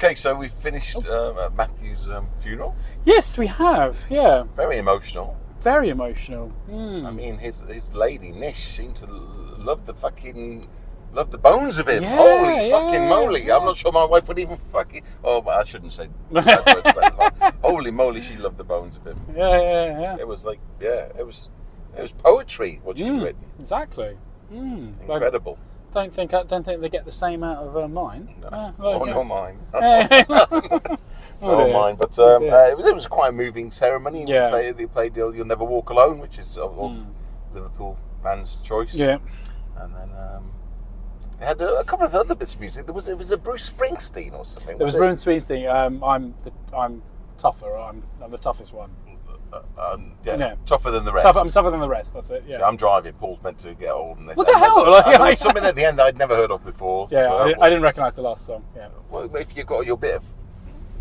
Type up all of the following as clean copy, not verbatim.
Okay, so we've finished Matthew's funeral. Yes, we have. Yeah. Very emotional. Very emotional. I mean, his lady Nish seemed to love the bones of him. Yeah, Holy yeah, fucking moly! yeah. I'm not sure my wife would even fucking. Oh, I shouldn't say bad words, but holy moly, she loved the bones of him. Yeah. It was like, it was poetry what she'd written. Exactly. Incredible. Don't think they get the same out of mine. No, No mine. Oh, Mine. But it was quite a moving ceremony. Yeah. They played "You'll Never Walk Alone," which is all Liverpool fans' choice. Yeah. And then they had a couple of other bits of music. It was a Bruce Springsteen or something. It was Bruce Springsteen. I'm tougher. I'm the toughest one. Tougher than the rest. I'm tougher than the rest. That's it. Yeah. So I'm driving. Paul's meant to get old. And What the hell? There was something at the end that I'd never heard of before. Yeah, I didn't recognise the last song. Yeah. Well, if you got your bit of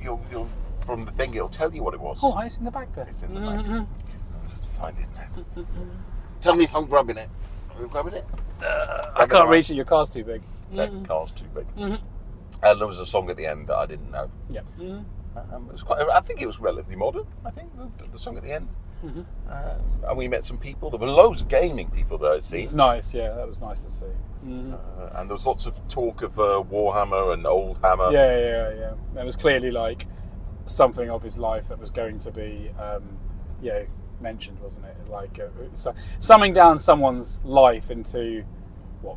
you'll from the thing, it'll tell you what it was. Oh, it's in the back there. It's in the back. I'll have to find it now. Tell me if I'm grabbing it. Are you grabbing it? I can't reach it. Your car's too big. That car's too big. And there was a song at the end that I didn't know. Yeah. It was quite. I think it was relatively modern. I think the song at the end. And we met some people. There were loads of gaming people there. It seemed. It's nice. Yeah, that was nice to see. And there was lots of talk of Warhammer and Old Hammer. Yeah. There was clearly like something of his life that was going to be, mentioned, wasn't it? Like summing down someone's life into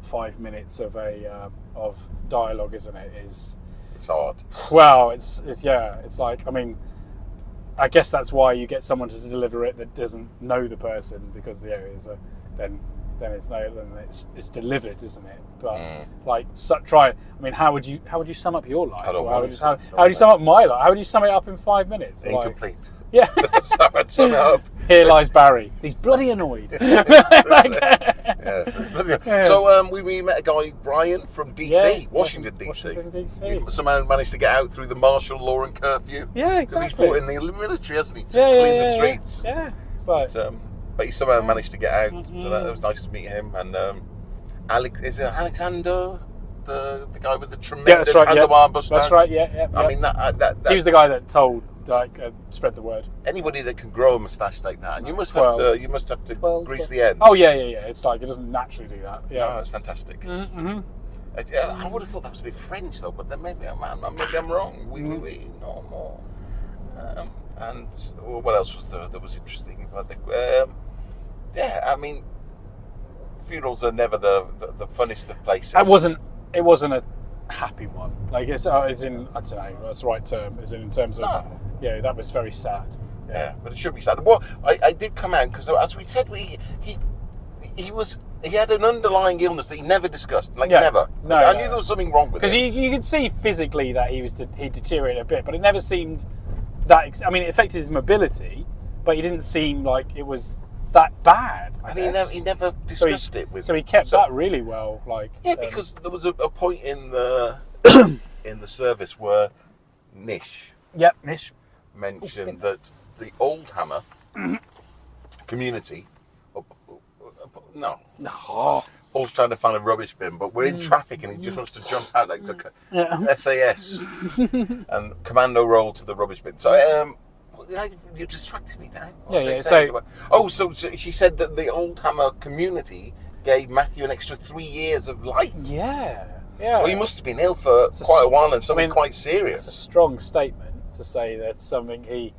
5 minutes of of dialogue, isn't it? It's hard. Well, it's like, I mean, I guess that's why you get someone to deliver it that doesn't know the person, because then it's delivered, isn't it? But how would you sum up your life? How would you sum up my life? How would you sum it up in 5 minutes? Incomplete. Yeah. So I'd sum it up. Here lies Barry. He's bloody annoyed. So we met a guy, Brian, from DC, Washington DC. He somehow managed to get out through the martial law and curfew. Yeah, because he's exactly. fought in the military, hasn't he, to clean the streets. Yeah. It's like, but he somehow managed to get out, so that was nice to meet him. And Alexander, the guy with the tremendous handlebar mustache? That's right. Yeah. I mean, that he was the guy that told, spread the word. Anybody that can grow a moustache like that, and you must have to grease the end. Oh yeah. It's like it doesn't naturally do that. Yeah, no, it's fantastic. I would have thought that was a bit French though, but then maybe I'm wrong. We no more. And what else was there that was interesting? I mean, funerals are never the funnest of places. It wasn't a happy one. Like it's in, I don't know, that's the right term. Is in terms of that was very sad. Yeah, but it should be sad. Well, I did come out because, as we said, he had an underlying illness that he never discussed. Never. No, I knew there was something wrong with him. Because you could see physically that he deteriorated a bit, but it never seemed that. I mean, it affected his mobility, but he didn't seem like it was that bad. He never discussed it with. So he kept that really well. Because there was a point in the in the service where Nish mentioned that the Old Hammer community. Paul's trying to find a rubbish bin, but we're in traffic and he just wants to jump out like SAS and commando roll to the rubbish bin. So you distracted me now. So she said that the Old Hammer community gave Matthew an extra 3 years of life. Yeah. So he must have been ill for quite a while and something quite serious. It's a strong statement to say that something he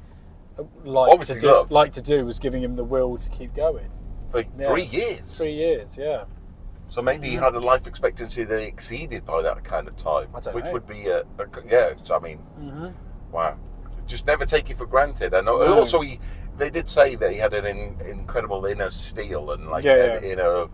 liked to do was giving him the will to keep going. For 3 years? 3 years, yeah. So maybe he had a life expectancy that he exceeded by that kind of time. Which would be, wow. Just never take it for granted. And also, they did say that he had an incredible inner steel and inner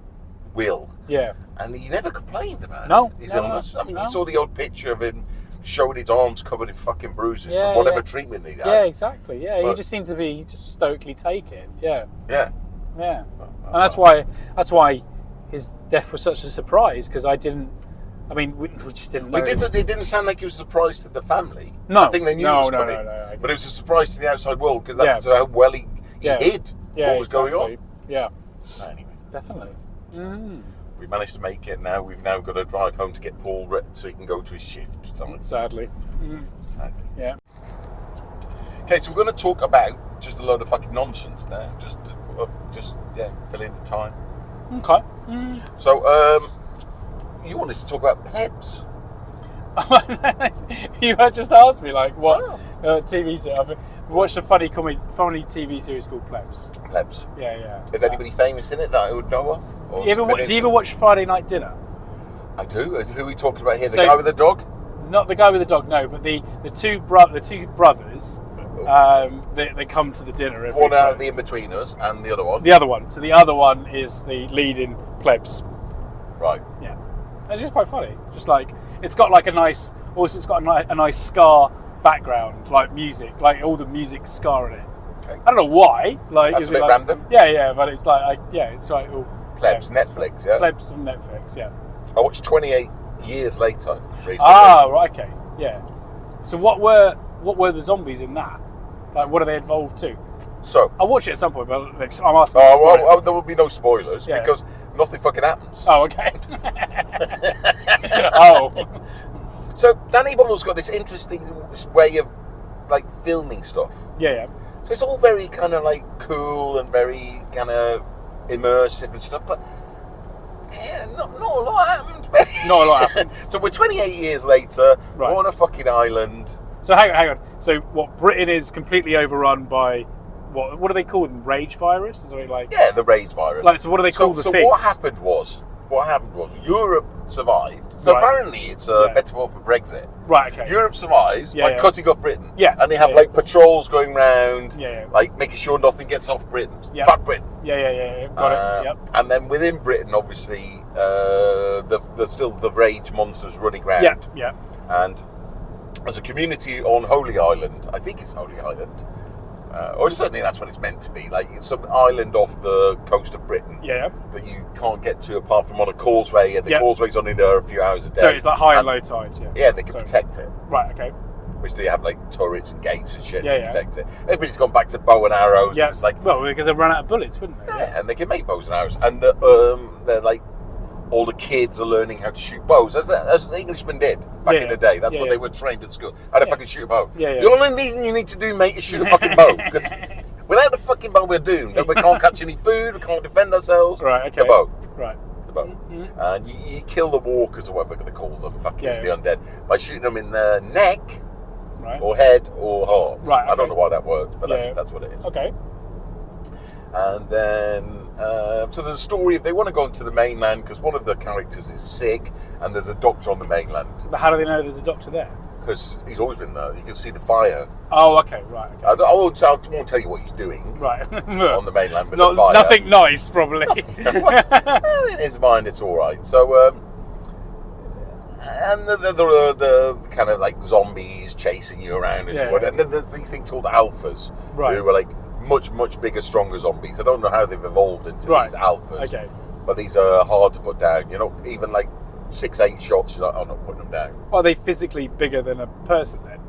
will. Yeah. And he never complained about his illness. No, you saw the old picture of him showing his arms covered in fucking bruises from whatever treatment he had. Yeah, exactly. Yeah, he just seemed to be just stoically taking. Yeah. Yeah. Yeah. And that's why his death was such a surprise, because we just didn't know. It didn't sound like he was surprised to the family. No. I think they knew it was coming. No. But it was a surprise to the outside world, because that's how well he hid what was going on. Yeah. Anyway. Definitely. We managed to make it. Now we've got to drive home to get Paul so he can go to his shift. Sadly. Sadly. Yeah. Okay, so we're going to talk about just a load of fucking nonsense now. Just fill in the time. Okay. So, you wanted to talk about plebs. You had just asked me, like, what TV series. I've watched a funny TV series called Plebs. Plebs. Yeah. Is anybody famous in it that I would know of? Or Do you ever watch Friday Night Dinner? I do. Who are we talking about here? The So- guy with the dog? Not the guy with the dog, no, but the two brothers. They come to the dinner. Every One out Friday. of the In-Betweeners and the other one. The other one. So the other one is the lead in Plebs. Right. Yeah, it's just quite funny. Just like it's got like a nice. Also, it's got a nice ska background, like music, like all the music ska in it. Okay. I don't know why. Like, That's is a bit it like, random. Yeah, but it's like it's like all Plebs, yeah, Netflix, yeah? Plebs from Netflix, yeah. I watched 28 Years Later recently. Ah, right, okay, yeah. So what were the zombies in that? Like, what are they involved to? So, I'll watch it at some point, but like, I'm asking. You to spoil it. there will be no spoilers Yeah. because nothing fucking happens. Oh, okay. Oh. So Danny Boyle's got this interesting way of like filming stuff. Yeah. So it's all very kind of like cool and very kind of immersive and stuff, but not a lot happened. Not a lot happened. So we're 28 years later, Right. we're on a fucking island. So hang on. So what? Britain is completely overrun by what do they call them? Rage virus? Or something like? Yeah, the rage virus. Like, so what do they call the so things? what happened was Europe survived. So Right. apparently it's better for Brexit. Right. Okay. Europe survives by cutting off Britain. Yeah. And they have Yeah. like patrols going round, Yeah. like making sure nothing gets off Britain. Yeah. Fuck Britain. Yeah. Got it. Yep. And then within Britain, obviously, there's still the rage monsters running around. Yeah. And as a community on Holy Island, I think it's Holy Island, or certainly that's what it's meant to be, like some island off the coast of Britain Yeah. that you can't get to apart from on a causeway, and the causeway's only there a few hours a day. So it's like high and low tide. Yeah. Yeah, they can protect it. Right. Okay. Which they have like turrets and gates and shit to Yeah. protect it. Everybody's gone back to bow and arrows. Yeah. And it's like, well, because they run out of bullets, wouldn't they? yeah, and they can make bows and arrows, and they're like all the kids are learning how to shoot bows, as the Englishmen did back in the day. That's what they were trained at school. How to fucking shoot a bow. Yeah. The only thing you need to do, mate, is shoot a fucking bow. Because without the fucking bow, we're doomed. And we can't catch any food. We can't defend ourselves. Right. Okay. The bow. Right. The bow. And you kill the walkers, or whatever we're going to call them, fucking the undead, by shooting them in the neck, Right. or head, or heart. Right, I don't okay. know why that works, but that's what it is. Okay. And then, so there's a story if they want to go into the mainland because one of the characters is sick, and there's a doctor on the mainland But how do they know there's a doctor there? because he's always been there. You can see the fire. Oh, okay. Right. Okay. I won't tell you what he's doing Right. on the mainland with the fire. Nothing nice, probably. Well, in his mind, it's all right. So, and the kind of like zombies chasing you around, as you would. And then there's these things called alphas, Right. who are like much bigger, stronger zombies. I don't know how they've evolved into these alphas. Okay. But these are hard to put down. You know, even like 6-8 shots, you're like, I'm not putting them down. Are they physically bigger than a person then?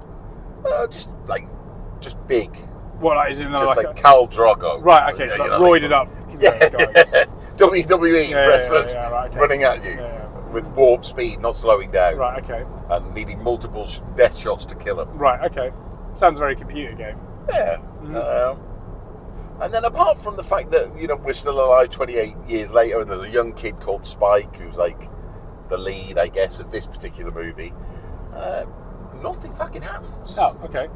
Just big. What, like, is it Just like like Khal Drogo. Right, okay, so like roided up guys. WWE wrestlers right, okay. running at you with warp speed, not slowing down. Right, okay. And needing multiple death shots to kill them. Right, okay. Sounds very computer game. Yeah. And then apart from the fact that, you know, we're still alive 28 years later and there's a young kid called Spike who's like the lead, I guess, of this particular movie, nothing fucking happens. Oh, okay.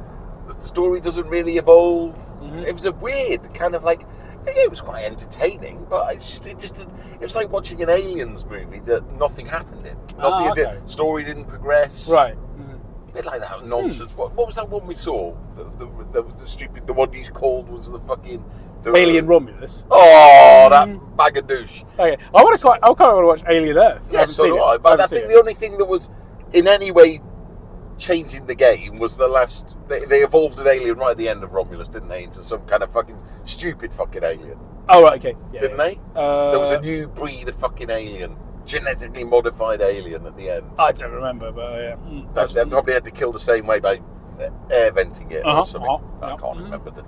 The story doesn't really evolve. It was a weird kind of like, it was quite entertaining, but it was like watching an Aliens movie that nothing happened in. The story didn't progress. Right. A bit like that nonsense. What was that one we saw? The one you called was the fucking... Alien Romulus. Oh, that bag of douche. Okay. I kind of want to watch Alien Earth. Yeah, so do I. But I think the only thing that was in any way changing the game was the last... They evolved an alien right at the end of Romulus, didn't they? Into some kind of fucking stupid fucking alien. Oh, right, okay. Yeah, didn't they? There was a new breed of fucking alien. Genetically modified alien at the end. I don't remember, but yeah. They probably had to kill the same way by air venting it or something. I can't remember that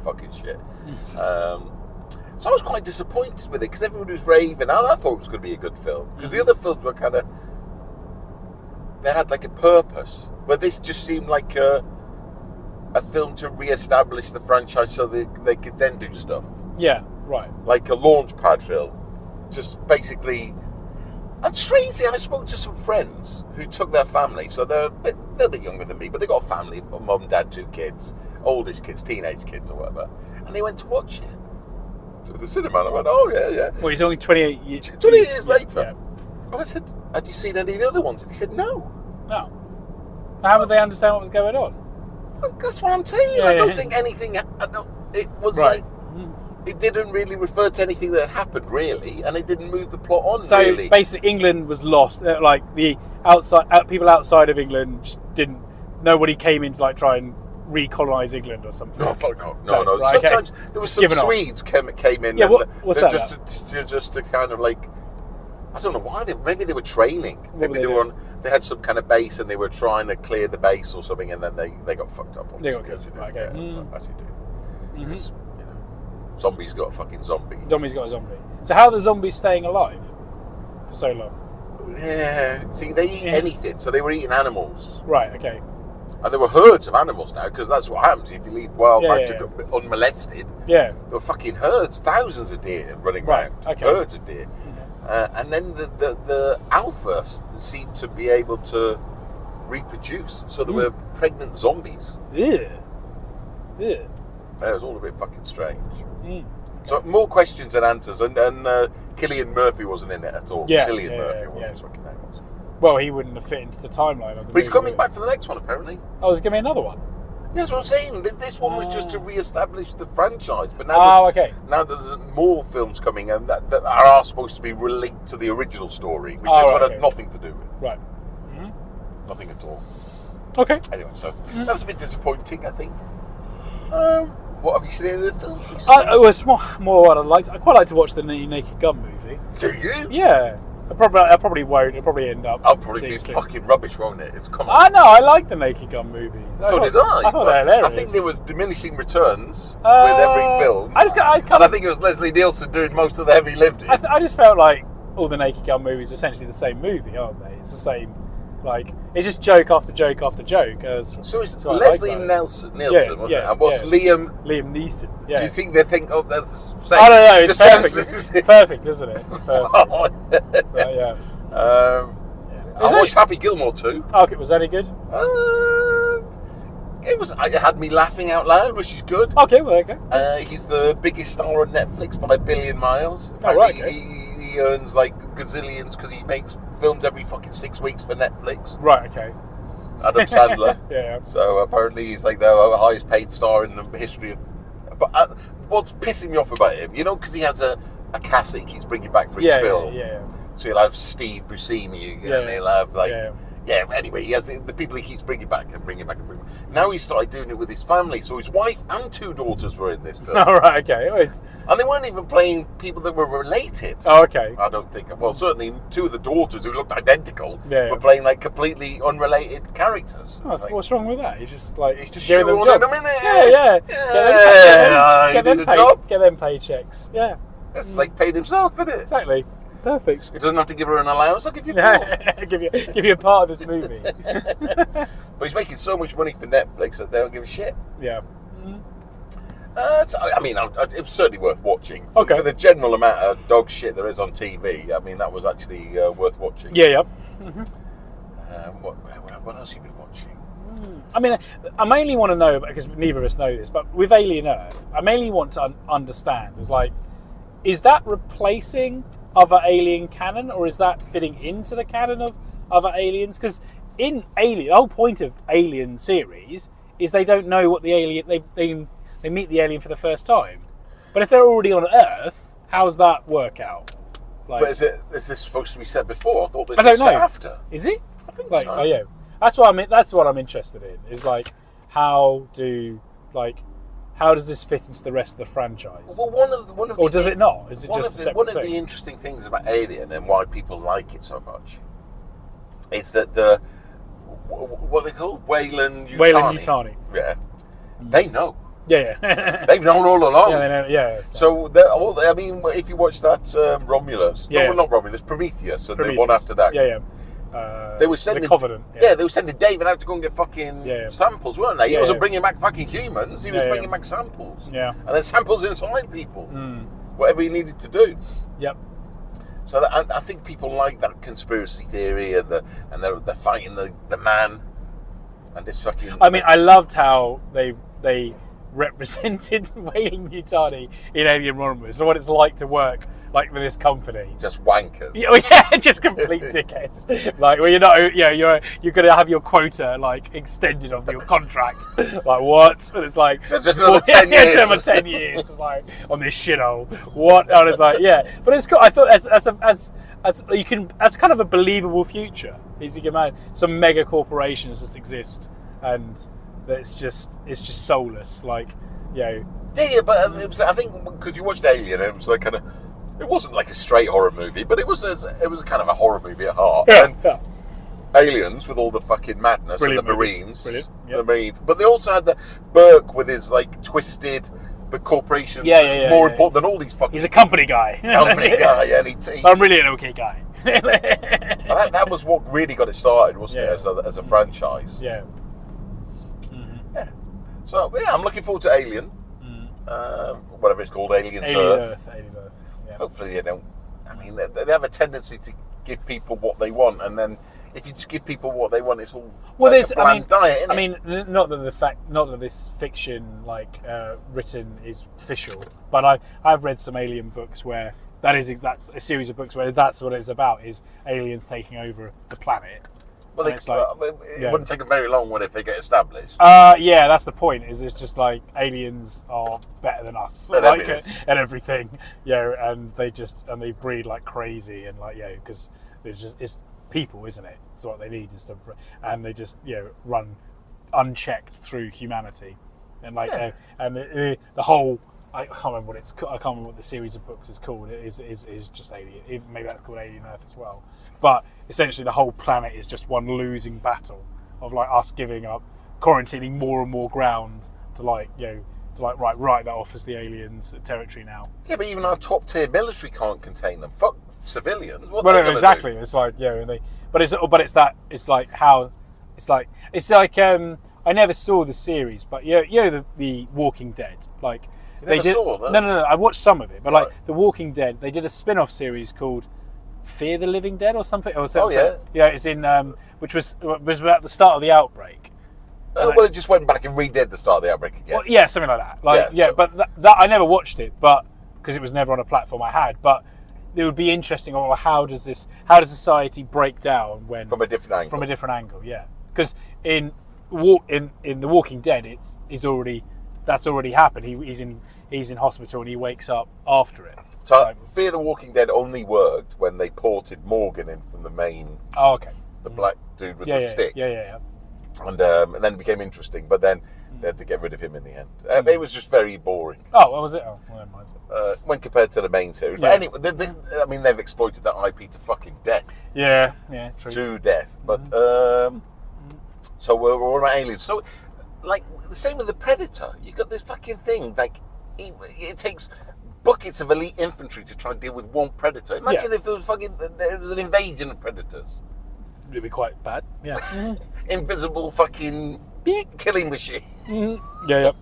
fucking shit. So I was quite disappointed with it because everybody was raving, and I thought it was going to be a good film because the other films were kind of, they had like a purpose, but this just seemed like a film to re-establish the franchise so they could then do stuff. Yeah, right. Like a launch pad film, just basically. And strangely, I spoke to some friends who took their family, so they're a bit younger than me, but they got a family, mum, dad, 2 kids, oldest kids, teenage kids or whatever, and they went to watch it to the cinema, and I went, oh yeah. Well, he's only 28 years. 28 years later. Yeah. And I said, had you seen any of the other ones? And he said, no. No. How would they understand what was going on? Well, that's what I'm telling you. I don't think anything, it was right. like, it didn't really refer to anything that happened, really, and it didn't move the plot on, so really. Basically, England was lost. Like the people outside of England just didn't. Nobody came in to like try and recolonise England or something. No, fuck no. Right, Sometimes okay. there was some Swedes came in. Yeah, and what's that? Just to kind of like, I don't know why. Maybe they were training. Maybe they had some kind of base and they were trying to clear the base or something, and then they got fucked up. They got killed. Right, okay. As you do. Because, zombies got a fucking zombie. Zombie's got a zombie. So how are the zombies staying alive for so long? Yeah. See, they eat anything, so they were eating animals. Right. Okay. And there were herds of animals now, because that's what happens if you leave wild magic unmolested. Yeah. There were fucking herds, thousands of deer running around. Okay. Herds of deer. And then the alpha seemed to be able to reproduce. So there were pregnant zombies. Yeah. It was all a bit fucking strange. So more questions than answers. And Cillian Murphy wasn't in it at all. Yeah. Cillian Murphy, what his fucking name was. Well, he wouldn't have fit into the timeline of the But he's movie, coming back for the next one, apparently. Oh, there's going to be another one? That's what I'm saying. This one was just to re-establish the franchise. But now now there's more films coming and that are supposed to be linked to the original story, which had nothing to do with. Right. Nothing at all. Okay. Anyway, so that was a bit disappointing, I think. What have you seen in the films recently? It was more what I liked. I quite like to watch the Naked Gun movie. Do you? Yeah. I probably won't. It'll probably end up. I'll probably be fucking rubbish, won't it? It's come on. I know. I like the Naked Gun movies. So did I. I thought they were hilarious. I think there was diminishing returns with every film. I think it was Leslie Nielsen doing most of the heavy lifting. I just felt like all the Naked Gun movies are essentially the same movie, aren't they? It's the same. Like, it's just joke after joke after joke. So it's Leslie Nielsen, wasn't it? And what's Liam Neeson. Yeah. Do you think they think, oh, that's the same? I don't know. It's perfect. It's perfect, isn't it? It's perfect. But, yeah. I watched Happy Gilmore too. Okay, was that any good? It had me laughing out loud, which is good. Okay, well, okay. He's the biggest star on Netflix by a billion miles. Oh, right, okay. He earns like gazillions because he makes films every fucking 6 weeks for Netflix. Right, okay. Adam Sandler. Yeah. So apparently he's like the highest paid star in the history of. But what's pissing me off about him, because he has a cast that he keeps bringing back for each film. Yeah. So he'll have Steve Buscemi, and he'll have like. Yeah, anyway, he has the people he keeps bringing back. Now he started doing it with his family, so his wife and 2 daughters were in this film. Oh, right, okay. And they weren't even playing people that were related. Oh, okay. I don't think. Well, certainly 2 of the daughters who looked identical were playing like completely unrelated characters. Oh, what's wrong with that? He's just giving them jobs. Yeah. Get them paychecks. Yeah. It's like paying himself, isn't it? Exactly. Perfect. He doesn't have to give her an allowance. I'll give you 4. give you a part of this movie. But he's making so much money for Netflix that they don't give a shit. Yeah. So, I mean, it was certainly worth watching. For the general amount of dog shit there is on TV, I mean, that was actually worth watching. Yeah. What else have you been watching? I mean, I mainly want to know, because neither of us know this, but with Alien Earth, I mainly want to understand, is that replacing other Alien canon, or is that fitting into the canon of other aliens? Because in Alien, the whole point of Alien series is they don't know what the alien, they meet the alien for the first time. But if they're already on Earth, how's that work out? But is this supposed to be said before? I thought this was said after. Is it? I think so. Oh yeah, that's what I'm interested in. Is how does this fit into the rest of the franchise? Well, one of or does it not? Is it just a separate one thing? Of the interesting things about Alien and why people like it so much is that what they call Weyland Yutani. Weyland Yutani. Yeah, they know. Yeah. They've known all along. Yeah, they know, yeah. So they're all. I mean, if you watch that Romulus, Yeah. no, not Romulus, Prometheus, and Prometheus. the one after that. Yeah. They were sending the Covenant. Yeah, they were sending David out to go and get fucking samples, weren't they? He Yeah, wasn't bringing back fucking humans. He was Yeah, bringing back samples. Yeah. And then samples inside people. Whatever he needed to do. Yep. So I think people like that conspiracy theory, and they're fighting the man, and this fucking. I mean, I loved how they represented Weyland Yutani in Alien Romulus, and what it's like to work like with this company. Just wankers. Yeah, just complete dickheads. Like, well, you're not. Yeah, you're going to have your quota like extended of your contract. Like what? And it's like so just another 10 years. Another 10 years. It's like on this shithole. What? And it's like but it's cool. I thought as you can, that's kind of a believable future. Is you can imagine some mega corporations just exist, and it's just soulless. Like, Yeah, but it was, I think because you watched Alien, it was like kind of. It wasn't like a straight horror movie, but it was kind of a horror movie at heart. Yeah. Aliens with all the fucking madness. Brilliant and the movie. Marines. Brilliant. Yep. The Marines. But they also had the Burke with his like twisted, the corporation more important than all these fucking. He's a company guy. Company guy, and I'm really an okay guy. that was what really got it started, wasn't it? As a franchise. Yeah. Yeah. So I'm looking forward to Alien. Whatever it's called, Alien Earth. Alien Earth. Yeah. Hopefully they don't. I mean, they have a tendency to give people what they want, and then if you just give people what they want, it's all like a bland diet, isn't it? I mean, not that this fiction written is official, but I've read some Alien books where that's a series of books where that's what it's about, is aliens taking over the planet. Well, it wouldn't take them very long if they get established. Yeah, that's the point. Is it's just like aliens are better than us at everything. And they breed like crazy, and because it's people, isn't it? So what they need is and they just run unchecked through humanity, and and the whole. I can't remember what it's. I can't remember what the series of books is called. It is just Alien. Maybe that's called Alien Earth as well. But essentially, the whole planet is just one losing battle of like us giving up, quarantining more and more ground to right that offers the aliens territory now. Yeah, but even our top tier military can't contain them. Fuck civilians. What exactly. Do? It's like I never saw the series, but the Walking Dead, like. Saw that? No. I watched some of it, but like The Walking Dead, they did a spin-off series called Fear the Living Dead or something. It's in which was about the start of the outbreak. It just went back and redid the start of the outbreak again. Well, yeah, something like that. But that I never watched it, but because it was never on a platform I had. But it would be interesting. Or how does society break down when from a different angle? From a different angle, yeah. Because in The Walking Dead, that's already happened. He's in hospital and he wakes up after it. So Fear the Walking Dead only worked when they ported Morgan in from the main. Oh, okay. The black dude with the stick. Yeah. And then it became interesting, but then they had to get rid of him in the end. It was just very boring. Oh, what was it? Oh, well, never mind. When compared to the main series. But anyway, they've exploited that IP to fucking death. Yeah, true. To death. But, so we're about aliens. So, like, the same with the Predator. You got this fucking thing, like, it takes buckets of elite infantry to try and deal with one Predator. Imagine if there was an invasion of Predators. It'd be quite bad, yeah. Invisible fucking killing machine. Yeah.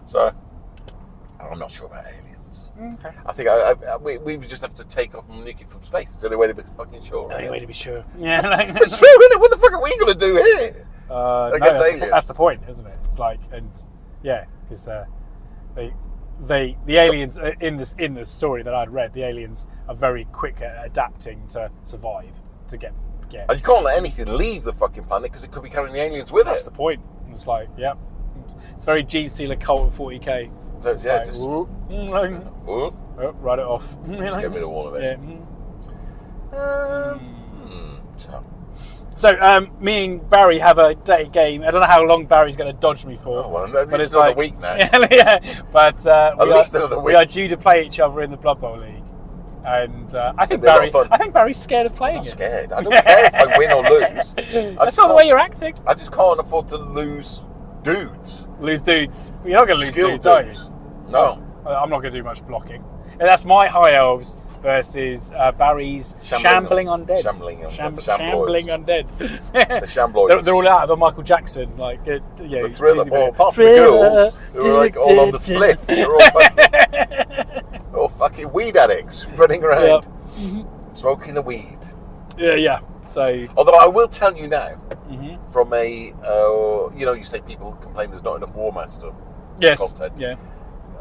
So, I'm not sure about aliens. Okay. I think we just have to take off and nuke it from space. It's the only way to be fucking sure. The only way to be sure. Yeah. It's true, isn't it? What the fuck are we going to do here? That's the point, isn't it? It's like, because the aliens in the story that I'd read, the aliens are very quick at adapting to survive, to get. And you can't let anything leave the fucking planet because it could be carrying the aliens with it. That's the point. It's like, it's very Gene Stealer Cult of 40k. So just write it off. Just get rid of all of it. So me and Barry have a day game. I don't know how long Barry's going to dodge me for. But it's another week now. But we are due to play each other in the Blood Bowl League, and I think Barry's scared of playing. I'm scared. I don't care if I win or lose. That's not the way you're acting. I just can't afford to lose dudes. Lose dudes. You're not going to lose Skill dudes, are you? No. I'm not going to do much blocking. And that's my High Elves versus Barry's Shambling Undead. Shambling Undead. The Shambloids. They're all out of a Michael Jackson, like, the Thriller. Well, apart from the girls, who were like all on the spliff. They're all fucking weed addicts running around, smoking the weed. Yeah. So, although I will tell you now, from a, you say people complain there's not enough Warmaster content. Yeah.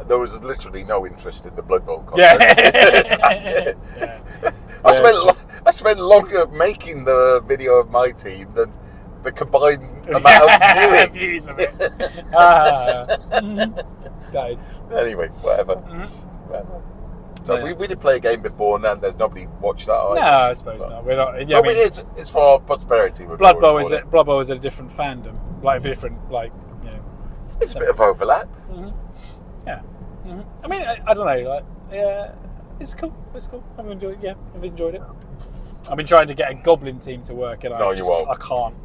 There was literally no interest in the Blood Bowl content. I spent longer making the video of my team than the combined amount of views of it. Anyway, whatever. So we did play a game before, and there's nobody watched that. No, I suppose not. We're not. Yeah, it's for prosperity. Blood Bowl is a different fandom, like different, It's a bit of overlap. Yeah. I mean, I don't know. Like, yeah, it's cool. I've enjoyed it. I've been trying to get a goblin team to work, and you won't. I can't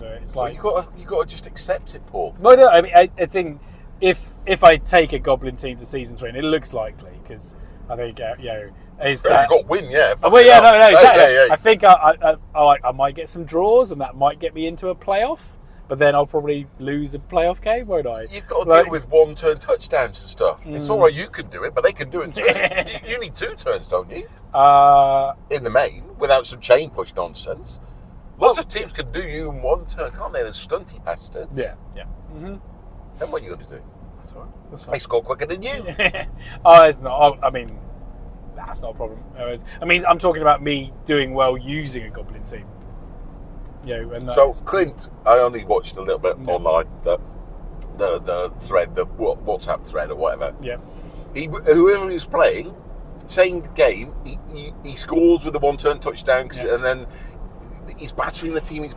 do it. It's like you got to just accept it, Paul. No. I mean, I think if I take a goblin team to season 3, and it looks likely because I think is that you got win, yeah. Well, yeah, no, exactly. Yeah. I think I might get some draws, and that might get me into a playoff. But then I'll probably lose a playoff game, won't I? You've got to deal with one-turn touchdowns and stuff. It's all right, you can do it, but they can do it too. You need 2 turns, don't you? In the main, without some chain push nonsense. Lots of teams can do you in 1 turn, can't they? They're stunty bastards. Yeah. Then what are you going to do? That's all right. That's fine. They score quicker than you. It's not. I mean, that's not a problem. I mean, I'm talking about me doing well using a goblin team. So Clint, I only watched a little bit online, the thread, the WhatsApp thread or whatever. Yeah. Whoever he was playing, same game, he scores with a 1-turn touchdown, and then he's battering the team. You've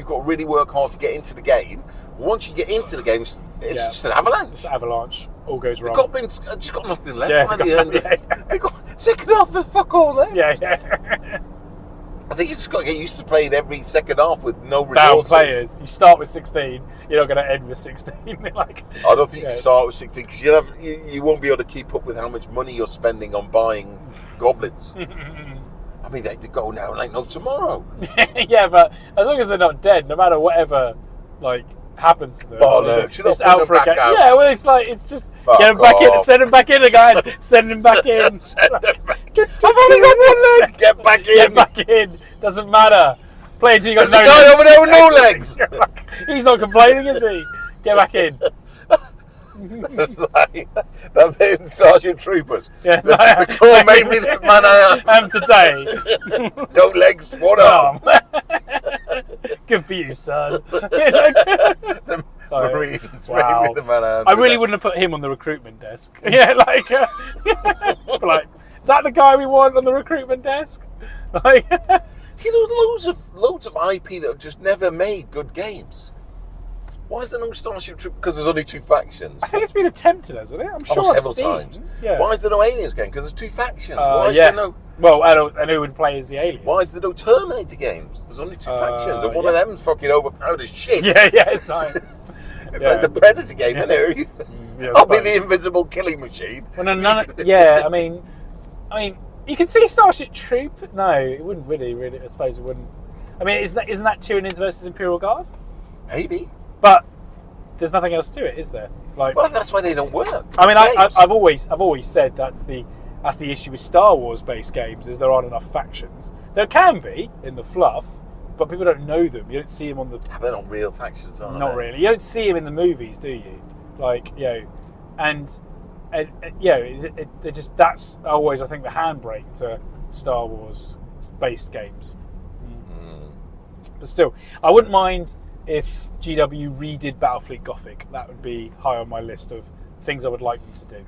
got to really work hard to get into the game. Once you get into the game, it's just an avalanche. It's an avalanche. All goes wrong. The Goblins just got nothing left. They got second half, there's fuck all left. Yeah. I think you just got to get used to playing every second half with no resources. Down players. You start with 16. You're not going to end with 16. I don't think you can start with 16 because you won't be able to keep up with how much money you're spending on buying goblins. I mean, they go now like no tomorrow. Yeah, but as long as they're not dead, no matter whatever happens to them. Bollocks. It's out for a game. Out. Yeah, well, it's just get them back in, send them back in again, send them back in. I've only got 1 leg. Get back in. Get back in. Doesn't matter. Play until you got no legs. Guy over there with no legs. He's not complaining, is he? Get back in. It's like that bit in Starship Troopers. Yeah, the Corps made me the man I am today. No legs, one arm. Good for you, son. The Marines made me the man I am. I really wouldn't have put him on the recruitment desk. Yeah, like, is that the guy we want on the recruitment desk? Like, there was loads of IP that have just never made good games. Why is there no Starship Troopers? Because there's only 2 factions. I think it's been attempted, hasn't it? I'm sure several times. Yeah. Why is there no Aliens game? Because there's 2 factions. Why is there no? Well, and who would play as the alien? Why is there no Terminator games? There's only 2 factions, and one of them's fucking overpowered as shit. Yeah, it's like it's like the Predator game, isn't it? I'll be the invisible killing machine. Well, I mean, you can see Starship Troop. No, it wouldn't really. I suppose it wouldn't. I mean, isn't that Tyranids versus Imperial Guard? Maybe. But there's nothing else to it, is there? Well, that's why they don't work. I mean, I've always said that's the issue with Star Wars based games is there aren't enough factions. There can be in the fluff, but people don't know them. You don't see them on the. They're not real factions, are they? Not really. You don't see them in the movies, do you? They're just that's always I think the handbrake to Star Wars based games. But still, I wouldn't mind if GW redid Battlefleet Gothic. That would be high on my list of things I would like them to do.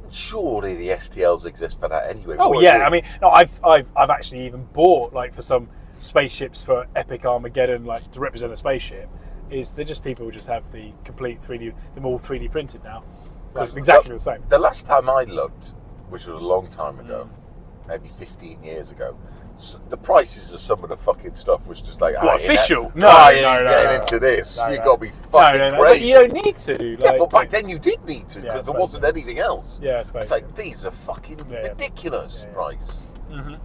Surely the STLs exist for that anyway. Oh yeah, I mean, no, I've actually even bought for some spaceships for Epic Armageddon, to represent a spaceship. They're just people who just have the complete 3D. They're all 3D printed now, exactly the same. The last time I looked, which was a long time ago, maybe 15 years ago, the prices of some of the fucking stuff was just like, What, official? No, getting into this. You got to be fucking But you don't need to. Yeah, but back then you did need to because there wasn't so. anything else. Yeah, I suppose. It's like these are fucking ridiculous price. Mm-hmm.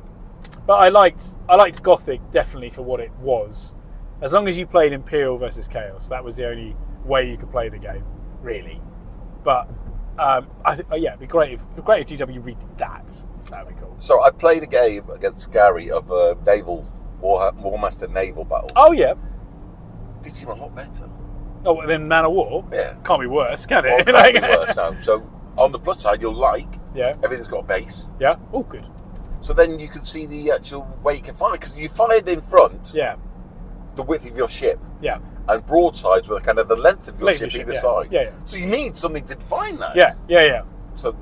But I liked Gothic definitely for what it was. As long as you played Imperial versus Chaos, that was the only way you could play the game, really. But I think, it'd be great if GW redid that. That'd be cool. So I played a game against Gary of Warmaster naval battles. Oh yeah. Did seem a lot better. Oh, then Man of War. Yeah. Can't be worse, can it? Well, it can't be worse now. So on the plus side, you'll like. Yeah. Everything's got a base. Yeah. Oh, good. So then you can see the actual way you can fire, because you fired in front. Yeah. The width of your ship. Yeah. And broadsides were kind of the length of your ship either side. Yeah. So you need something to define that. Yeah. So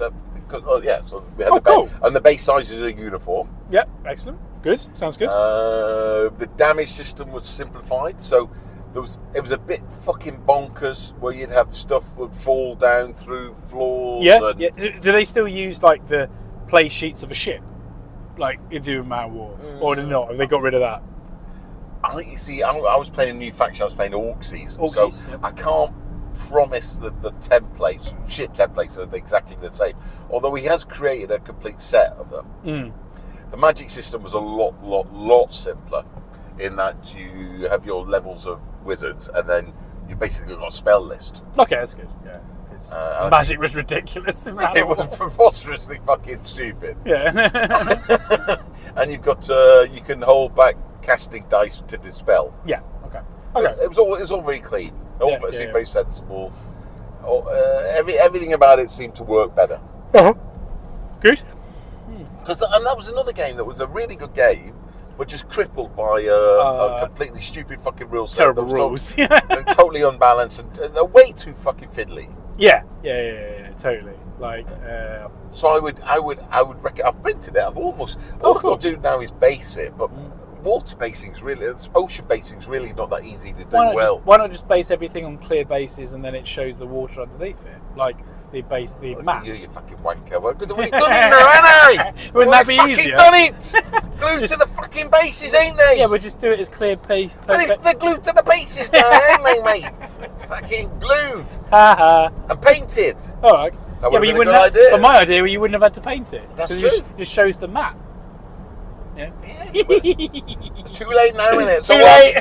so we had cool. And the base sizes are uniform. Yeah, excellent. Good. Sounds good. The damage system was simplified, so it was a bit fucking bonkers where you'd have stuff would fall down through floors. Yeah. Do they still use like the play sheets of a ship, like you do in Man of War, or not? Have they got rid of that? I was playing a new faction. I was playing Orcsies. So yep. I can't promise that the templates, ship templates, are exactly the same. Although he has created a complete set of them. The magic system was a lot simpler, in that you have your levels of wizards, and then you basically got a spell list. Okay, that's good. Yeah, magic was ridiculous. It was preposterously fucking stupid. Yeah. And you've got you can hold back casting dice to dispel. Yeah. Okay. It was all very clean. It seemed very sensible. Everything about it seemed to work better. Good. And that was another game that was a really good game, but just crippled by a completely stupid fucking rule set. Terrible rules. And totally unbalanced and way too fucking fiddly. Yeah, totally. Like, so I would recommend. I've printed it. I've almost all I've got to do now is base it, but water basing's really, ocean basing's really not that easy to do why not just base everything on clear bases and then it shows the water underneath it, like the map. You fucking wanker! Because we've done it now, ain't I? Wouldn't that be easier? Done it. Glued to the fucking bases, ain't they? Yeah, we'll just do it as clear base. But they're glued to the bases now, ain't they, mate? Fucking glued and painted. All right. That would have been a good idea. But my idea, you wouldn't have had to paint it. That's true. It just shows the map. Yeah. It's too late now, isn't it? Too late.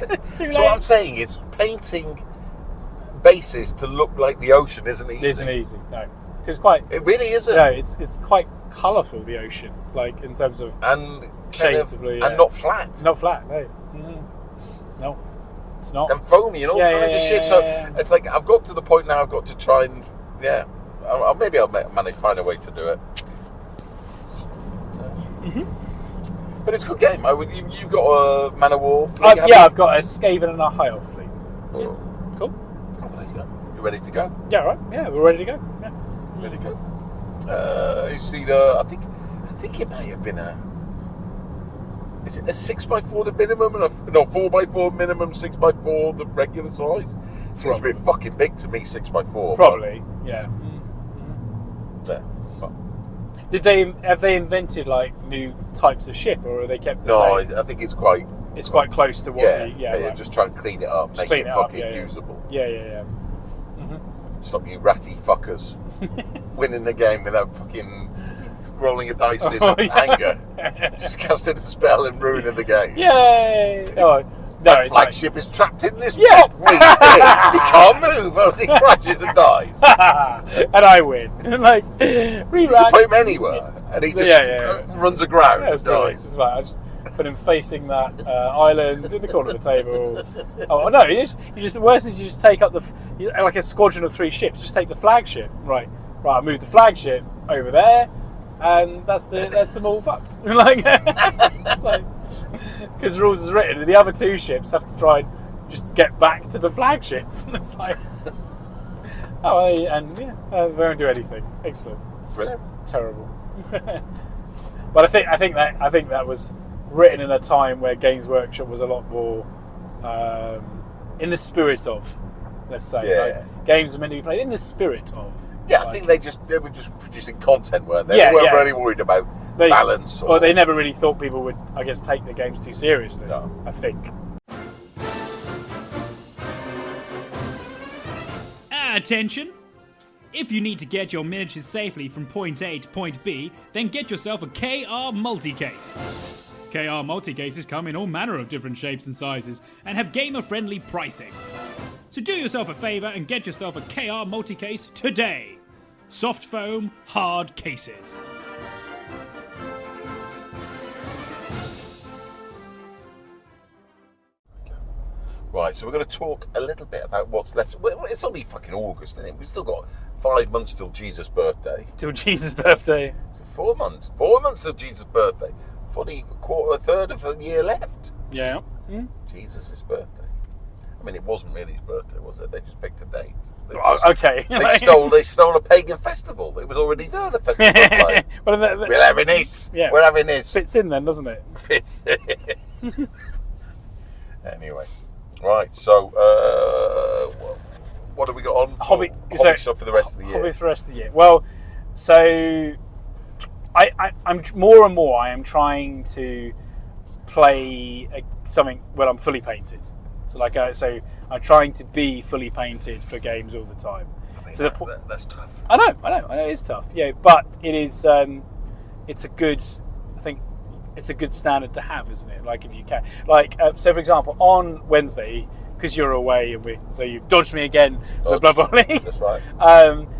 So what I'm saying is, painting bases to look like the ocean isn't easy. It isn't easy, no. Because it really isn't. No, it's quite colourful, the ocean, like in terms of shades of blue. And not flat. It's not flat, no. No, it's not. And foamy and all kinds of shit. So it's like I've got to the point now. I've got to try and maybe I'll manage to find a way to do it. But it's a good game. You've got a Man of War fleet? I've got a Skaven and a High Elf fleet. Yeah. Cool. Oh, there you go. You ready to go? Yeah, right. Yeah, we're ready to go. Yeah. Ready to go. You see I think it may have been is it a 6x4 the minimum? No, 4x4 minimum, 6x4 the regular size? Seems a bit fucking big to me, 6x4. Probably, yeah. Have they invented like new types of ship, or are they kept the same? No, I think it's quite close to what. Right. Just try and clean it up, make it fucking usable. Yeah. Stop you ratty fuckers winning the game without fucking rolling a dice in anger. Just casting a spell and ruining the game. Yay! My flagship is trapped in this rock weed thing. He can't move else he crashes and dies. And I win. Like, you put him anywhere and he just runs aground and dies. It's like, I just put him facing that island in the corner of the table. Oh no! The worst is you just take up like a squadron of 3 ships. Just take the flagship. Right. I move the flagship over there, and that's them all fucked. Because the rules is written, and the other 2 ships have to try and just get back to the flagship. It's like, they won't do anything. Excellent. Brilliant. Terrible. But I think that was written in a time where Games Workshop was a lot more in the spirit of, let's say. Yeah. Like, games are meant to be played in the spirit of. Yeah, I think they were just producing content, weren't they? They weren't really worried about balance. Well, they never really thought people would, I guess, take the games too seriously. No. I think. Attention! If you need to get your miniatures safely from point A to point B, then get yourself a KR multi-case. KR multi-cases come in all manner of different shapes and sizes and have gamer-friendly pricing. So do yourself a favour and get yourself a KR multi-case today. Soft foam, hard cases. Right, so we're going to talk a little bit about what's left. Well, it's only fucking August, isn't it? We've still got 5 months till Jesus' birthday. Till Jesus' birthday. So 4 months. 4 months till Jesus' birthday. Fully a third of the year left. Yeah. Jesus' birthday. I mean, it wasn't really his birthday, was it? They just picked a date. Okay. They stole a pagan festival. It was already there, the festival. Like, we're having it. Yeah. We're having it. Fits in then, doesn't it? Fits in. Anyway. Right, so what have we got on hobby stuff for the rest of the year? Hobby for the rest of the year. Well, so I'm more and more. I am trying to play something when I'm fully painted. So so I'm trying to be fully painted for games all the time. I mean, to that's tough. I know it's tough. Yeah, but it is. It's a good. I think it's a good standard to have, isn't it? Like if you can, so for example, on Wednesday, because you're away and so you dodged me again with Blood Bowl League. That's right.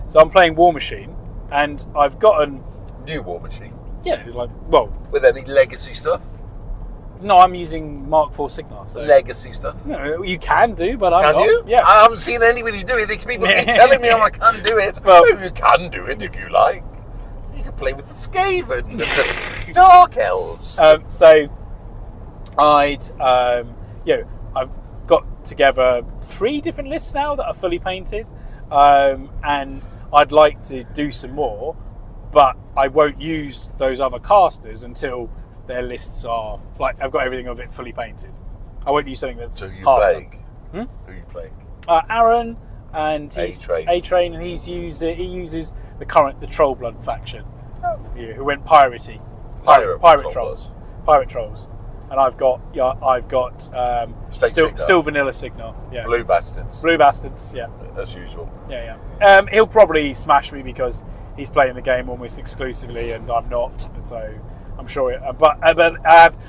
So I'm playing War Machine, and I've gotten new War Machine. Yeah, with any legacy stuff. No, I'm using Mark IV Signar. So. Legacy stuff. No, you can do, but I'm not. Can you? Yeah. I haven't seen anybody do it. People keep telling me I can't do it. Well, you can do it if you like. You can play with the Skaven and the Dark Elves. So I've got together 3 different lists now that are fully painted, and I'd like to do some more, but I won't use those other casters until their lists are I've got everything of it fully painted. I won't use something that's so you half playing? Done. Who are you playing? Aaron, and he's A-Train, and he uses the Trollblood faction, who went piratey, pirate trolls, and I've got still vanilla Signar, Blue Bastards, yeah, as usual, yeah. He'll probably smash me because he's playing the game almost exclusively and I'm not, and so I'm sure. But I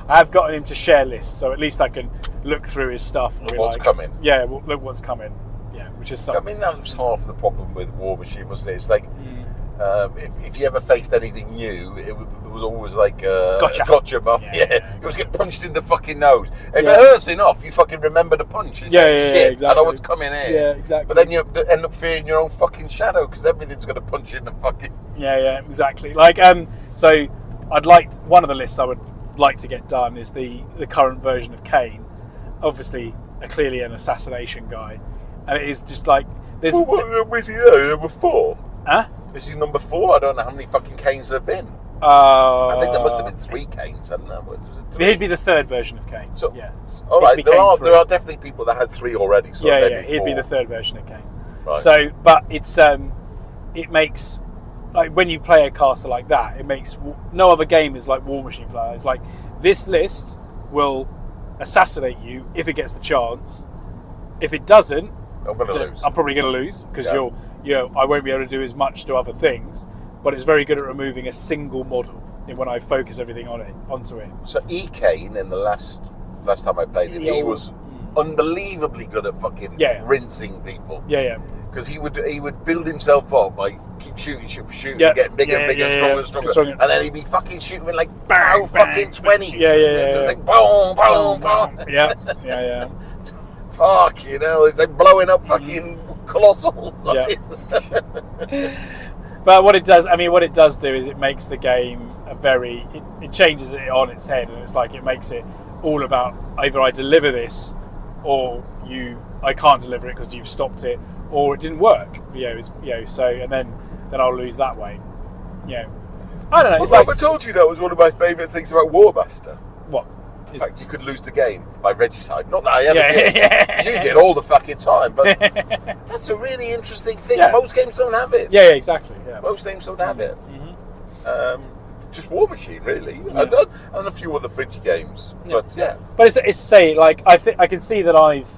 have gotten him to share lists, so at least I can look through his stuff. And what's coming? Yeah, look what's coming. Yeah, which is something. I mean, that was half the problem with War Machine, wasn't it? It's like if you ever faced anything new, there was always gotcha, mum. Yeah. You always get punched in the fucking nose. If it hurts enough, you fucking remember the punch. It's shit, exactly. I know what's coming in. Yeah, exactly. But then you end up fearing your own fucking shadow because everything's going to punch you in the fucking. Yeah, exactly. So I'd like one of the lists I would like to get done is the current version of Kane. Obviously, clearly an assassination guy, and it is just like there's. Was he number 4? Huh? Is he number 4? I don't know how many fucking Kanes there have been. I think there must have been 3 Kanes, hadn't there? Was it 3? He'd be the 3rd version of Kane. So, yeah. All right, there are definitely people that had 3 already. So he'd be the 3rd version of Kane. Right. So, but it makes. When you play a caster like that, it makes no other game is like War Machine for that. It's like this list will assassinate you if it gets the chance. If it doesn't, I'm probably going to lose because I won't be able to do as much to other things. But it's very good at removing a single model when I focus everything onto it. So Kane in the last time I played him, he was unbelievably good at fucking rinsing people. Yeah. Because he would build himself up by keep shooting, getting bigger and bigger, stronger. And then he'd be fucking shooting with bang, fucking 20s. Just like boom, boom, boom. Yeah. Fuck, it's like blowing up fucking colossals. Yeah. But what it does do is it makes the game it changes it on its head, and it's like it makes it all about either I deliver this or I can't deliver it because you've stopped it, or it didn't work. So and then I'll lose that way. I don't know. It's I told you that was one of my favourite things about Warmaster. What? In fact, you could lose the game by regicide. Not that I ever did. You did all the fucking time, but that's a really interesting thing. Yeah. Most games don't have it. Yeah, exactly. Yeah. Most games don't have it. just War Machine, really, and a few other fringy games. Yeah. But yeah, but it's to say, like, I can see that I've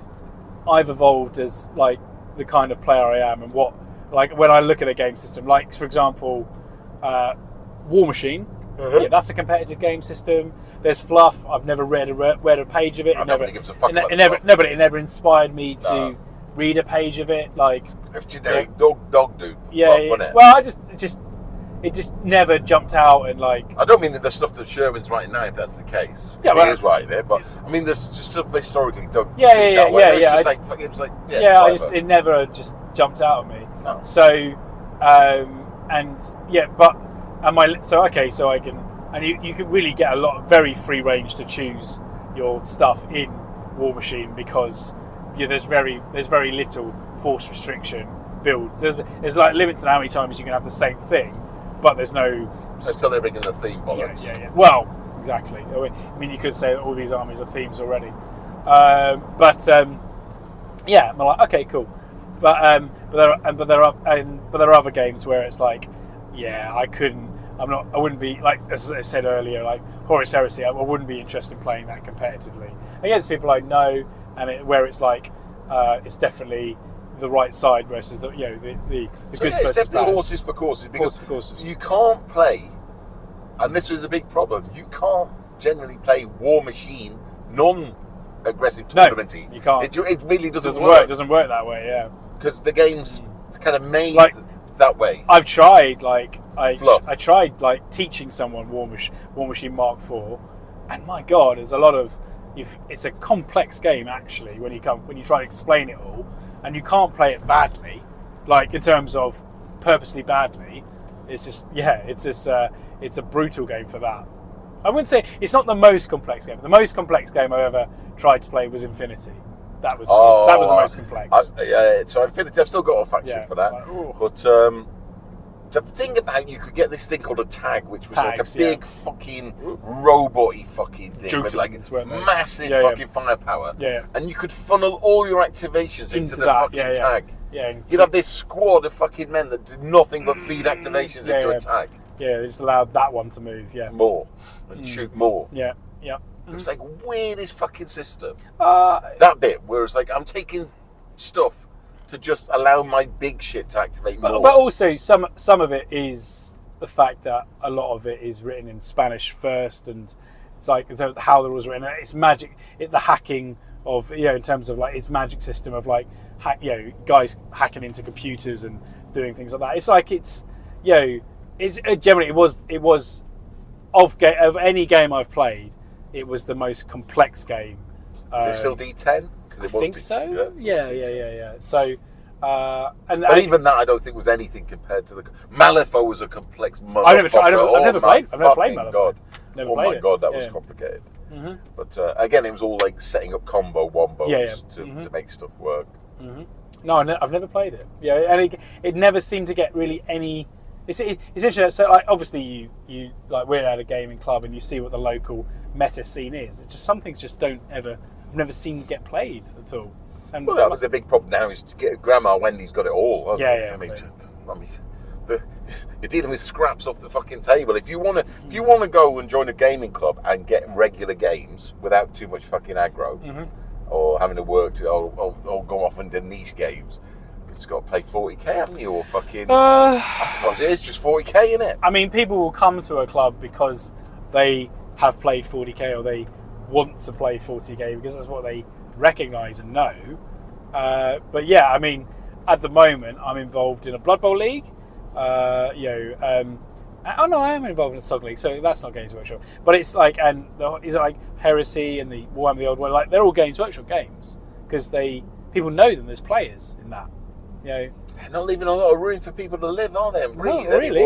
evolved as like the kind of player I am, and what, like, when I look at a game system, like for example, War Machine. Yeah, that's a competitive game system. There's fluff. I've never read a page of it. Nobody gives a fuck about it never inspired me to read a page of it. Like, it's generic dog do. Yeah, fluff, yeah. wasn't it? Well, it just never jumped out, and like, I don't mean the stuff that Sherman's writing now, if that's the case. Yeah, he well, is writing it, but I mean, there's just stuff historically done. Yeah. It was it never just jumped out at me. No. So, so I can, and you can really get a lot of very free range to choose your stuff in War Machine, because there's very little force restriction builds. There's like limits on how many times you can have the same thing, but there's no until they bring in the theme bollocks. Yeah. Well, exactly. I mean, you could say that all these armies are themes already, I'm like, okay, cool. But there are other games where it's like, yeah, I wouldn't be, like, as I said earlier, like Horus Heresy, I wouldn't be interested in playing that competitively against people I know, and where it's like, it's definitely the right side versus the good It's versus definitely bad. horses for courses, because Horses for courses. you can't play, and this was a big problem. You can't generally play War Machine non-aggressive tournamenty. You can't. It really doesn't work. It work. doesn work that way. Yeah. Because the game's kind of made Like, that way. I've tried, like, Fluff. I tried, like, teaching someone War Machine Mark IV, and my God, there's a lot of, it's a complex game, actually, when you try to explain it all, and you can't play it badly, like, in terms of purposely badly. It's just, it's a brutal game for that. I wouldn't say, it's not the most complex game. The most complex game I ever tried to play was Infinity. That was the most complex. So Infinity, I've still got a faction for that. Like, but the thing about, you could get this thing called a tag, which was like a big fucking robot-y fucking thing with like massive fucking firepower. Yeah. And you could funnel all your activations into the that, fucking tag. Yeah. You'd have this squad of fucking men that did nothing but feed activations into a tag. Yeah, they just allowed that one to move, More. And shoot more. Yeah. It was like weirdest fucking system. Uh, That bit where it's like, I'm taking stuff to just allow my big shit to activate more. But also, some of it is the fact that a lot of it is written in Spanish first, and it's like how the rules are written. It's magic. The hacking of, in terms of like its magic system of like guys hacking into computers and doing things like that. It's like it's generally it was of any game I've played, it was the most complex game. Is it still D10? I think so. Yeah. So, but even that, I don't think was anything compared to the Malifaux was a complex motherfucker. I've never played Malifaux. God. Never Oh played my it. God, that was complicated. Mm-hmm. But again, it was all like setting up combo wombos to make stuff work. Mm-hmm. No, I've never played it. Yeah, and it never seemed to get really any. It's interesting. So, like, obviously, you like, we're at a gaming club and you see what the local meta scene is. It's just some things just I've never seen get played at all. And Well, that was the big problem now. Is Grandma Wendy's got it all. Yeah. I mean, you're dealing with scraps off the fucking table. If you want to go and join a gaming club and get regular games without too much fucking aggro, or having to work or go off into niche games, you've just got to play 40k, haven't you? Or fucking, I suppose it is just 40k, isn't it? I mean, people will come to a club because they have played 40k or they want to play 40k because that's what they recognise and know. But yeah, I mean, at the moment, I'm involved in a Blood Bowl league. I am involved in a SOG league, so that's not Games Workshop. But it's like, is it like Heresy and the Warhammer the Old World? Like, they're all Games Workshop games because people know them. There's players in that. They're not leaving a lot of room for people to live, are they? Not really.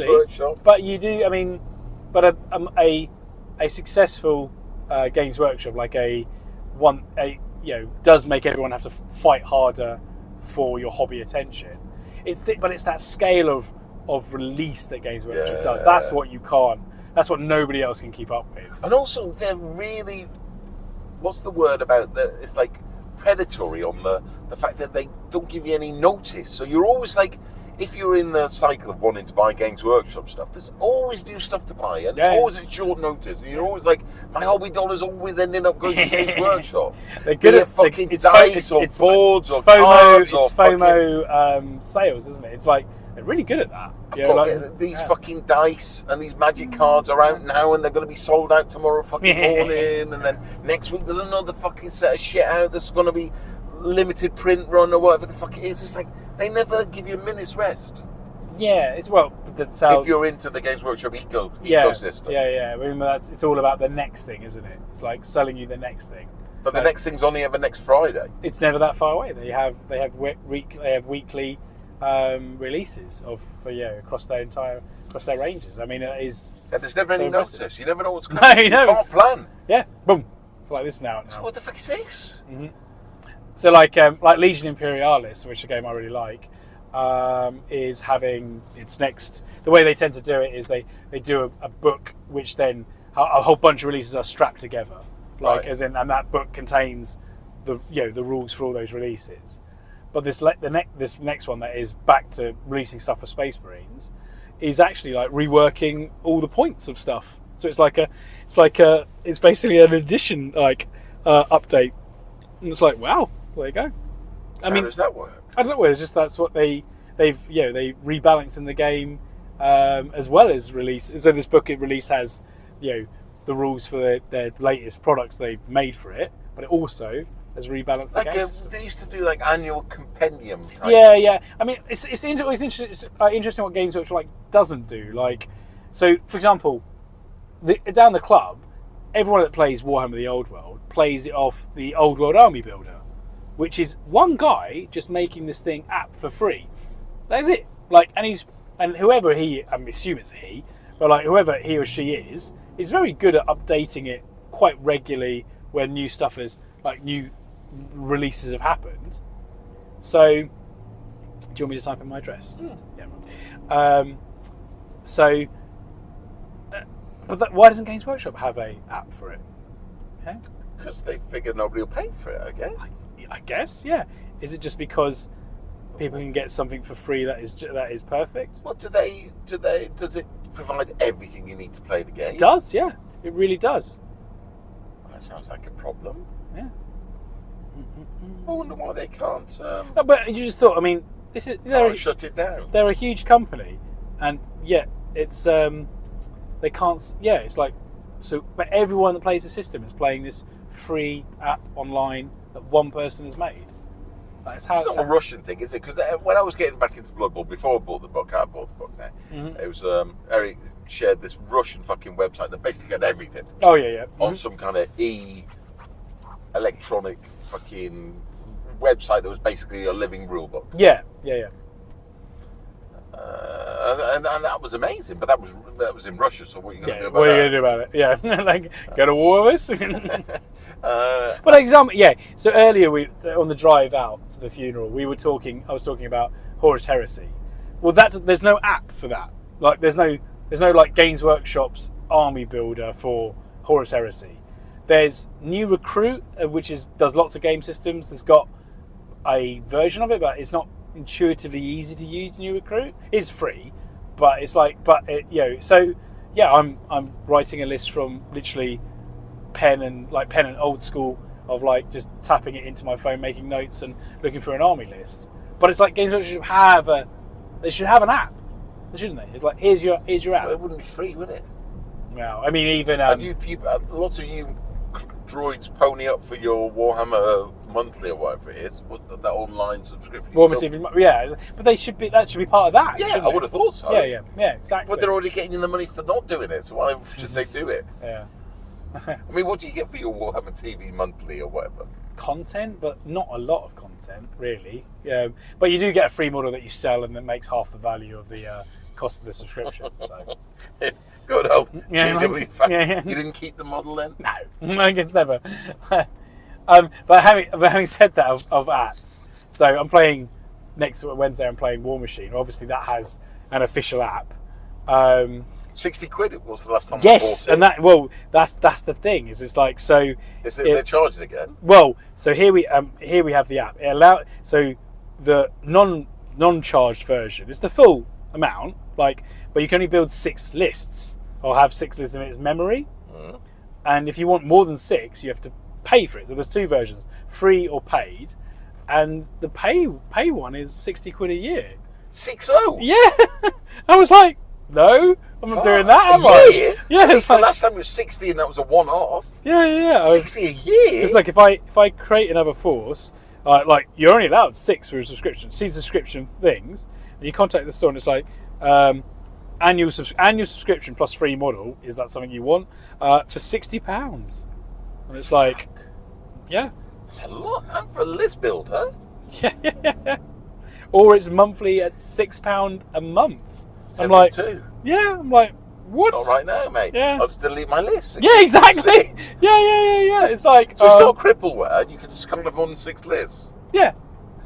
Workshop. But you do. I mean, but a successful Games Workshop, like does make everyone have to fight harder for your hobby attention. But it's that scale of release that Games Workshop does. That's what you can't. That's what nobody else can keep up with. And also, they're really, what's the word about the? It's like predatory on the fact that they don't give you any notice. So you're always like, if you're in the cycle of wanting to buy Games Workshop stuff, there's always new stuff to buy, and it's Yeah. always at short notice. And you're always like, my hobby dollar's always ending up going to Games Workshop. They're good at fucking it's dice or boards or FOMO, cards or it's FOMO sales, isn't it? It's like they're really good at that. I've You know, got like, these fucking dice and these magic cards are out now, and they're going to be sold out tomorrow fucking morning, and then next week there's another fucking set of shit out that's going to be limited print run or whatever the fuck it is. It's like they never give you a minute's rest. Yeah, it's well, that's how. If you're into the Games Workshop Yeah, ecosystem. yeah. I mean, it's all about the next thing, isn't it? It's like selling you the next thing. But the next thing's only ever next Friday. It's never that far away. They have weekly releases of across their ranges. I mean, it is. And there's never so any impressive. notice. You never know what's No, coming. you know, can't plan. Yeah, boom. It's like this now. So what the fuck is this? So like Legion Imperialis, which is a game I really like, is having its next. The way they tend to do it is they do a book which then a whole bunch of releases are strapped together, like Right. as in, and that book contains the rules for all those releases. But this next one that is back to releasing stuff for Space Marines is actually like reworking all the points of stuff. So it's basically an edition update. And it's like, wow, there you go. How does that work? I don't know. It's just that's what they rebalance in the game, as well as release. So this book release has the rules for their latest products they've made for it, but it also has rebalanced the game. They used to do like annual compendium type. Yeah. I mean, it's interesting what Games Workshop doesn't do. Like, so for example, down the club, everyone that plays Warhammer: The Old World plays it off the Old World Army Builder, which is one guy just making this thing app for free. That's it. Like, and whoever I assume it's he, but whoever he or she is very good at updating it quite regularly when new stuff new releases have happened. So, do you want me to type in my address? Yeah. Why doesn't Games Workshop have a app for it? Okay. Because they figure nobody will pay for it, I guess. I guess, yeah. Is it just because people can get something for free that is perfect? Well, does it provide everything you need to play the game? It does, yeah. It really does. Well, that sounds like a problem. Yeah. I wonder why they can't. No, but you just thought, I mean, Shut it down. They're a huge company, and yet it's they can't. Yeah, it's like so. But everyone that plays the system is playing this free app online that one person has made. That's how it's not a Russian thing, is it? Because when I was getting back into Blood Bowl, before I bought the book, now. It was Eric shared this Russian fucking website that basically had everything. Oh yeah. On some kind of electronic fucking website that was basically a living rule book. Yeah. And that was amazing, but that was in Russia. So what are you going to do about what are you that? going to do about it? Yeah, go to war with us. But example, yeah. So earlier on the drive out to the funeral, I was talking about Horus Heresy. Well, there's no app for that. Like, there's no like Games Workshop's army builder for Horus Heresy. There's New Recruit, which does lots of game systems. It's got a version of it, but it's not intuitively easy to use. New Recruit, it's free, but it's so yeah. I'm writing a list from literally pen and old school of just tapping it into my phone, making notes and looking for an army list. But it's like Games Workshop they should have an app, shouldn't they? It's like here's your app. Well, it wouldn't be free, would it? No, I mean even lots of you droids pony up for your Warhammer monthly or whatever it is, that online subscription. But that should be part of that. Yeah, I would have thought so. Yeah, exactly. But they're already getting you the money for not doing it, so why should they do it? Yeah. I mean, what do you get for your Warhammer TV monthly or whatever? Content, but not a lot of content, really. But you do get a free model that you sell, and that makes half the value of the cost of the subscription. So. Good health. Yeah, You didn't keep the model then? No, it's never. But having said that of apps, so I'm playing next Wednesday. I'm playing War Machine. Obviously, that has an official app. 60 quid it was the last time. Yes, I bought it. and that's the thing. Is they're charging again? Well, so here we have the app. So the non-charged version. It's the full amount, like, but you can only build 6 lists or have 6 lists in its memory. And if you want more than 6, you have to pay for it. So there's 2 versions, free or paid. And the pay one is 60 quid a year. 60? Yeah. I was like, no, I'm not doing that, am I? Yeah, it's the last time it was 60 and that was a one-off. Yeah. 60 a year? It's like if I create another force, like you're only allowed 6 for a subscription. See subscription things, and you contact the store and it's like, annual subscription plus free model. Is that something you want? For £60. And it's like, yeah. It's a lot, man, for a list builder. Yeah. Or it's monthly at £6 a month. 72. I'm like, yeah. I'm like, what? Not right now, mate. Yeah. I'll just delete my list. Yeah, exactly. Yeah. It's like, so it's not crippleware. You can just come to more than 6 lists. Yeah.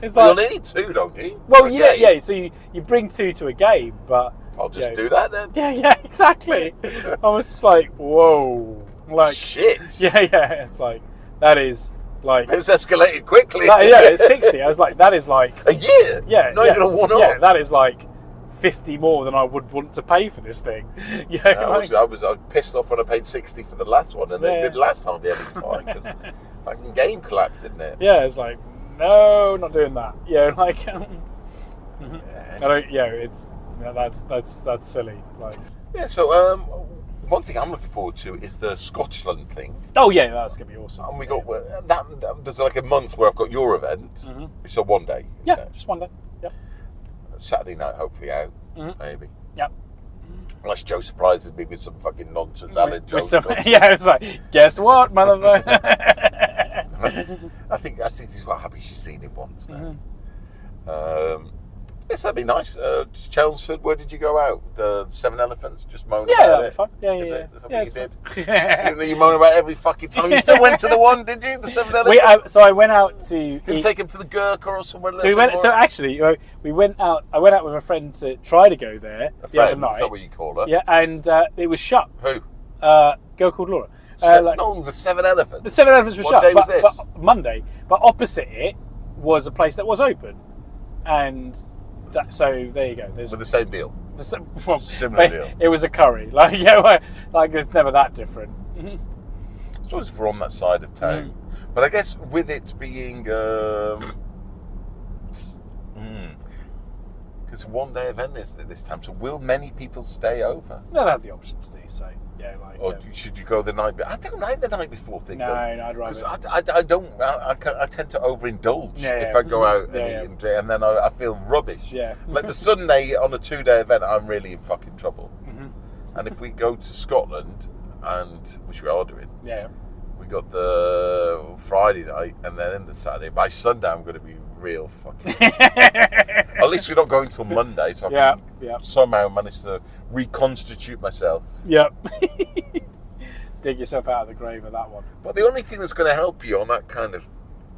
It's You like, only need 2, don't you? well, yeah. So you bring 2 to a game, but I'll just do that then. Yeah, exactly. I was just like, whoa, like shit. Yeah. It's like that is like it's escalated quickly. It's 60. I was like, that is like a year. Yeah, not even a one-off. Yeah, that is like 50 more than I would want to pay for this thing. Yeah, I was pissed off when I paid 60 for the last one, and they did last time the other time because fucking game collapsed, didn't it? Yeah, it's like, no, not doing that. Yeah, like I don't. Yeah, it's that's silly. Like, yeah. So one thing I'm looking forward to is the Scotland thing. oh yeah, that's gonna be awesome. And we got that. There's like a month where I've got your event. Which is one day. Yeah, just one day. Yep. Saturday night, hopefully out, maybe. Yep. Unless Joe surprises me with some fucking nonsense. Yeah, it's like, guess what, motherfucker? I think he's quite happy she's seen him once now. Yes, that'd be nice. Chelmsford, where did you go out? The Seven Elephants, just moaning about that'd it? be fun. Yeah. Is that what you did? Yeah. Even though you moan about every fucking time. You still went to the one, did you? The Seven Elephants? So I went out to Didn't take him to the Gurkha or somewhere. So we went. So actually, we went out. I went out with a friend to try to go there the other night. Is that what you call her? Yeah, and it was shut. Who? Girl called Laura. No, the Seven Elephants. The Seven Elephants was What shut. day was this? But Monday. But opposite it was a place that was open, and so there you go. There's with the same deal. Similar deal. It was a curry. Like it's never that different. I suppose if we're on that side of town, but I guess with it being it's a one-day event, isn't it, this time? So will many people stay over? No, they have the option to do so. Yeah, like. Or should you go the night before? I don't like the night before thing. No, I'd rather. Because I tend to overindulge if I go out and eat and drink, and then I feel rubbish. Yeah. Like the Sunday on a 2-day event, I'm really in fucking trouble. And if we go to Scotland, which we are doing, we got the Friday night and then the Saturday. By Sunday, I'm going to be real fucking. At least we're not going till Monday, so I can somehow manage to reconstitute myself. Yep. Dig yourself out of the grave with that one. But the only thing that's going to help you on that kind of,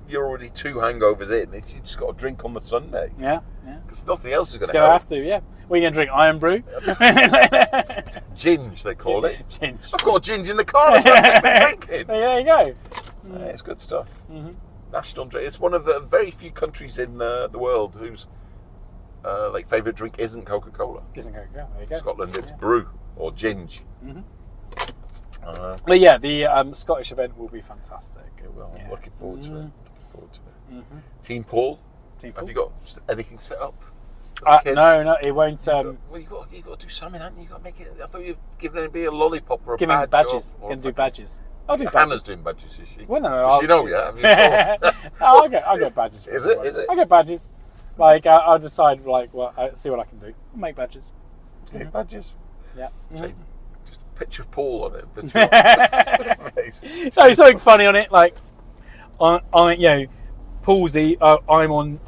you're already 2 hangovers in, is you just got to drink on the Sunday. Yeah. Because nothing else is going to It's going to help. have to, yeah. We're going to drink Iron Brew. Ginge, they call it. Ginge. I've got a ginge in the car. I've just been drinking. There you go. It's good stuff. National drink. It's one of the very few countries in the world whose favourite drink isn't Coca-Cola. Isn't Coca-Cola. There you go. Scotland, it's brew or ginge. But yeah, the Scottish event will be fantastic. It will. I'm looking forward to it. Team Paul. Have you got anything set up? No, it won't. Well, you got to do something, haven't you? You got to make it. I thought you were giving anybody a lollipop or a Give me badge. badges. Or Going to do badges. I'll do badges. Hannah's doing badges, is she? Well, no. Does she know yet? Have you told? I'll get badges. Is it? I'll get badges. Like I'll decide. Like, see what I can do. I'll make badges. Badges. Yeah. So, just a picture of Paul on it. So something funny on it, like, Paul's I'm on.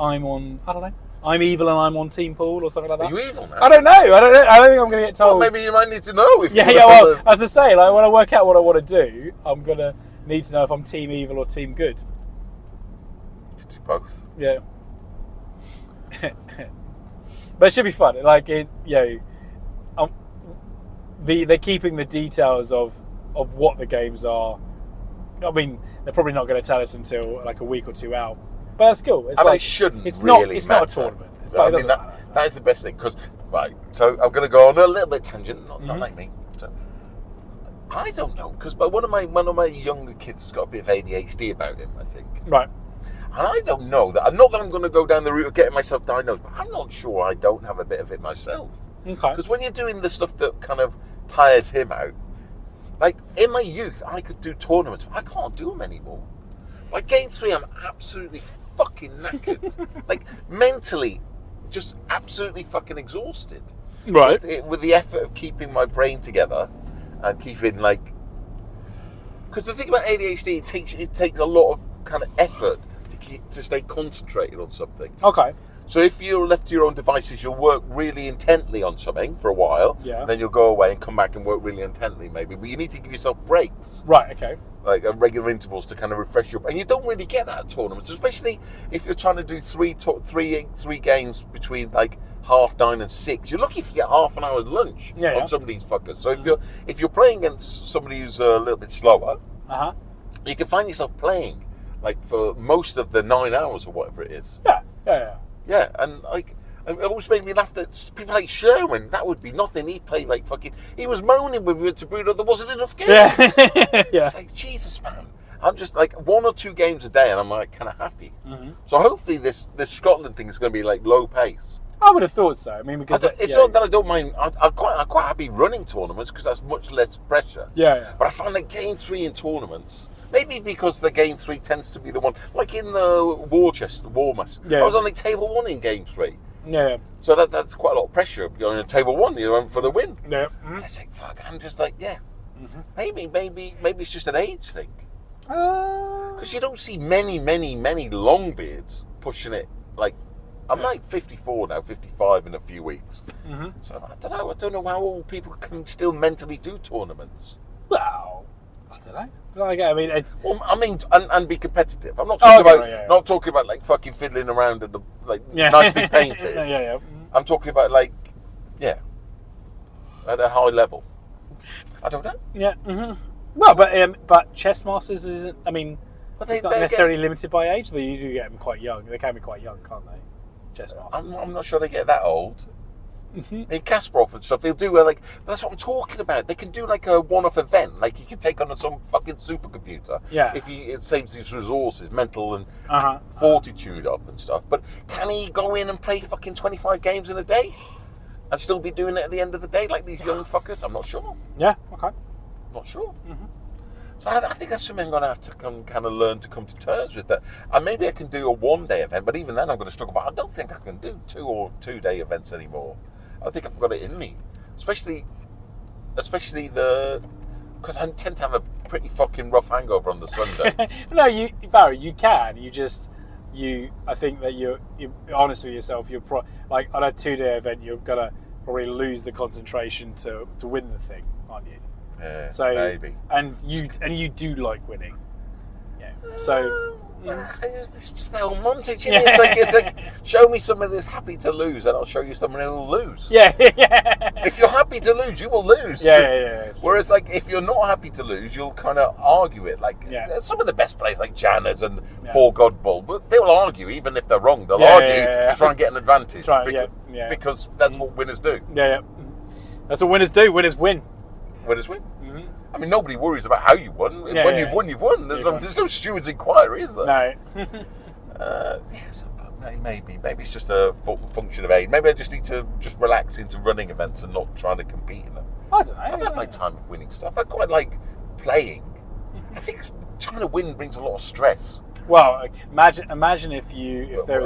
I don't know. I'm evil and I'm on Team Paul or something like that. Are you evil now? I don't know. I don't think I'm going to get told. Well, maybe you might need to know if. Well, as I say, like when I work out what I want to do, I'm going to need to know if I'm Team Evil or Team Good. You do both. Yeah. But it should be fun. Like they're keeping the details of what the games are. I mean, they're probably not going to tell us until like a week or 2 out. But that's cool. It's and like, it shouldn't it's really not. It's matter. not a tournament. It's like, it doesn't matter. That is the best thing, because right. So I'm going to go on a little bit tangent, not like me. So, I don't know, because one of my younger kids has got a bit of ADHD about him, I think. Right. And I don't know that. Not that I'm going to go down the route of getting myself diagnosed, but I'm not sure I don't have a bit of it myself. Okay. Because when you're doing the stuff that kind of tires him out, like in my youth, I could do tournaments, but I can't do them anymore. By game 3, I'm absolutely fucking knackered. Like mentally, just absolutely fucking exhausted. Right. With the effort of keeping my brain together and keeping like, because the thing about ADHD, it takes a lot of kind of effort to stay concentrated on something. Okay. So if you're left to your own devices, you'll work really intently on something for a while. Yeah. Then you'll go away and come back and work really intently, maybe. But you need to give yourself breaks, Right. Okay. like at regular intervals, to kind of refresh your. And you don't really get that at tournaments, especially if you're trying to do three games between like 9:30 and 6. You're lucky if you get half an hour's lunch on some of these fuckers. So if you're playing against somebody who's a little bit slower, you can find yourself playing like for most of the 9 hours or whatever it is. Yeah, and like it always made me laugh that people like Sherwin, that would be nothing. He'd play like fucking. He was moaning when we went to Bruno there wasn't enough games. It's like, Jesus, man. I'm just like 1 or 2 games a day, and I'm like kind of happy. So hopefully this Scotland thing is going to be like low pace. I would have thought so. I mean, because it's not that I don't mind. I'm quite happy running tournaments because that's much less pressure. Yeah. But I find like game 3 in tournaments. Maybe because the game 3 tends to be the one, like in the Warmaster. I was on like table 1 in game 3. Yeah. So that's quite a lot of pressure. You're on table 1, you're on for the win. Yeah. And it's like, fuck, I'm just like, maybe it's just an age thing. Because you don't see many long beards pushing it. Like, I'm like 54 now, 55 in a few weeks. So I don't know how old people can still mentally do tournaments. Well, I don't know. Like, I mean, it's... Well, I mean, and be competitive. I'm not talking not talking about like fucking fiddling around and nicely painted. I'm talking about like, at a high level. I don't know. Yeah. Well, but chess masters isn't. I mean, it's not necessarily limited by age. Though you do get them quite young. They can be quite young, can't they? Chess masters. I'm not sure they get that old. In Kasparov and stuff, they'll do that's what I'm talking about. They can do like a one-off event, like you can take on some fucking supercomputer. Yeah. If it saves his resources, mental and fortitude up and stuff. But can he go in and play fucking 25 games in a day and still be doing it at the end of the day like these young fuckers? I'm not sure. Yeah. Okay. Not sure. So I think that's something I'm going to have to kind of learn to come to terms with that. And maybe I can do a 1-day event, but even then I'm going to struggle. But I don't think I can do 2-day events anymore. I think I've got it in me, especially because I tend to have a pretty fucking rough hangover on the Sunday. No, Barry, you can. I think that you're honest with yourself. You're like on a 2-day event, you're gonna probably lose the concentration to win the thing, aren't you? Yeah, so maybe. And you do like winning. Yeah. So. It's just the whole montage. It's like show me someone that's happy to lose, and I'll show you someone who will lose. Yeah. If you're happy to lose, you will lose. Yeah. Whereas, like, if you're not happy to lose, you'll kind of argue it. Like, some of the best players, like Janners and Paul Godbold, but they'll argue even if they're wrong. They'll argue to try and get an advantage. Because that's what winners do. Yeah. That's what winners do. Winners win. Winners win. I mean, nobody worries about how you won. When you've won, you've won. There's no steward's inquiry, is there? No. Maybe it's just a function of age. Maybe I just need to just relax into running events and not trying to compete in them. I don't know. I've had my time of winning stuff. I quite like playing. I think trying to win brings a lot of stress. Well, imagine if there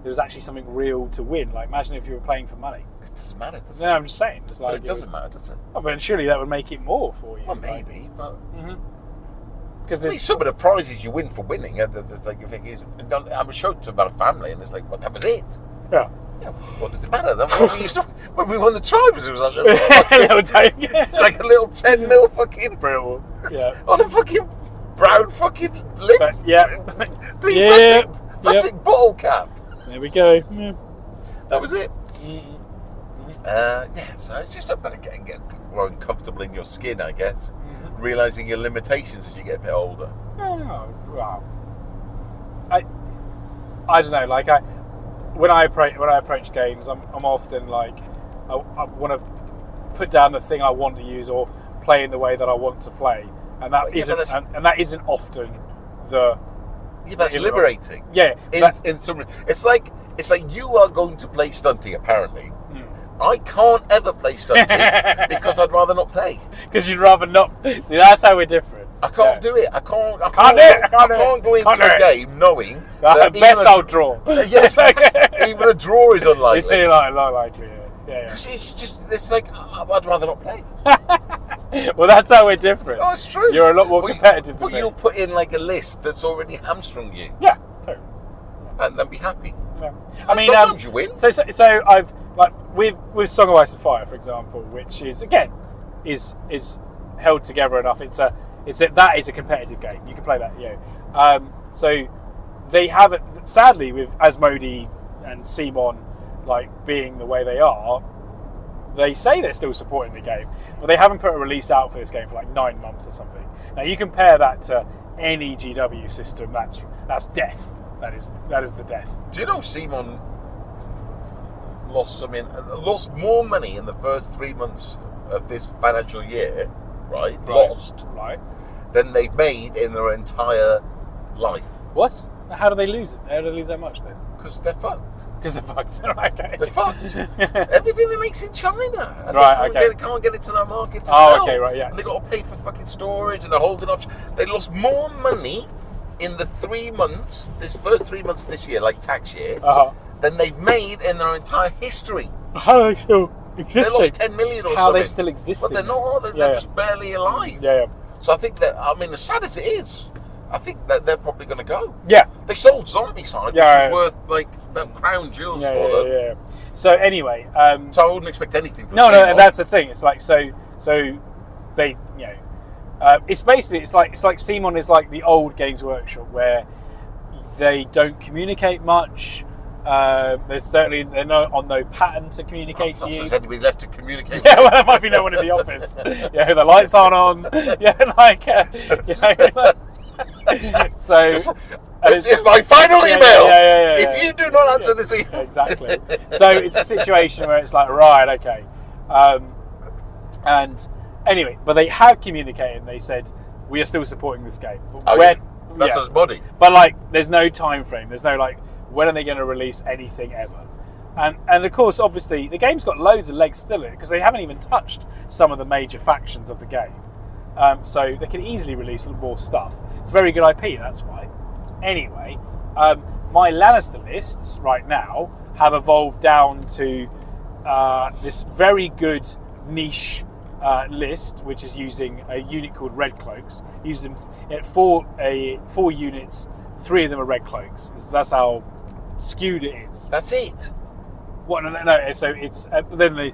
was actually something real to win. Like, imagine if you were playing for money. It doesn't matter, does it? No, I'm just saying. It doesn't matter, does it? Oh, but surely that would make it more for you. Well, maybe, but... Because some of the prizes you win for winning, I'm showed to my family, and it's like, well, that was it. Yeah. What does it matter? When we won the tribes, it was like it's like a little 10 mil fucking... Brilliant. Yeah. On a fucking brown fucking lid. Plastic bottle cap. There we go. Yeah. That was it. So it's just about growing comfortable in your skin, I guess. Realising your limitations as you get a bit older. Oh, wow. I don't know. Like when I approach games, I'm often like I want to put down the thing I want to use or play in the way that I want to play, and that isn't often the. Yeah, but it's liberating. Yeah, it's like you are going to play Stunty apparently. I can't ever play Stunty because I'd rather not play. Because you'd rather not. See, that's how we're different. I can't do it. I can't go into a game knowing that best I'll draw. Yes, even a draw is unlikely. It's unlikely. Yeah. Because it's like I'd rather not play. Well, that's how we're different. Oh, it's true. You're a lot more competitive than me. But you'll put in like a list that's already hamstrung you. Yeah. And then be happy. Yeah. I mean, sometimes you win. So I've like with Song of Ice and Fire, for example, which is again is held together enough. That is a competitive game. You can play that. Yeah. So they have it. Sadly, with Asmodee and Simon like being the way they are, they say they're still supporting the game, but they haven't put a release out for this game for like 9 months or something. Now you compare that to any GW system, that's death. That is the death. Do you know Simon lost more money in the first 3 months of this financial year, right? Than they've made in their entire life. What? How do they lose it? How do they lose that much then? Because they're fucked. Okay. They're fucked. Everything they make's in China. And they can't get it to their market to sell. Okay, right, yeah. And they've got to pay for fucking storage and they're holding off. They lost more money in the 3 months, this first 3 months this year, like tax year, than they've made in their entire history. How are they still existing? They lost 10 million or something. How are they still existing? But they're not. They're just barely alive. Yeah. So I think that, as sad as it is, I think that they're probably going to go. Yeah. They sold Zombicide, which was worth like the crown jewels for them. Yeah. So anyway, so I wouldn't expect anything from No, Simon. that's the thing. It's like so they it's basically it's like Simon is like the old Games Workshop where they don't communicate much. They're not on no pattern to communicate to you. There's anybody left to communicate. Yeah, well, there might be no one in the office. Yeah, the lights aren't on. Yeah, like so. It's my final email. Yeah. If you do not answer this email, exactly. So it's a situation where it's like, right, okay, and anyway, but they have communicated. And they said we are still supporting this game. That's us body. But like, there's no time frame. There's no like, when are they going to release anything ever? And of course, obviously, the game's got loads of legs still in it because they haven't even touched some of the major factions of the game. So they can easily release more stuff. It's very good IP, that's why. Anyway, my Lannister lists right now have evolved down to this very good niche list, which is using a unit called Red Cloaks. Use them at four units. 3 of them are Red Cloaks. That's how skewed it is. That's it. What? No. So it's then the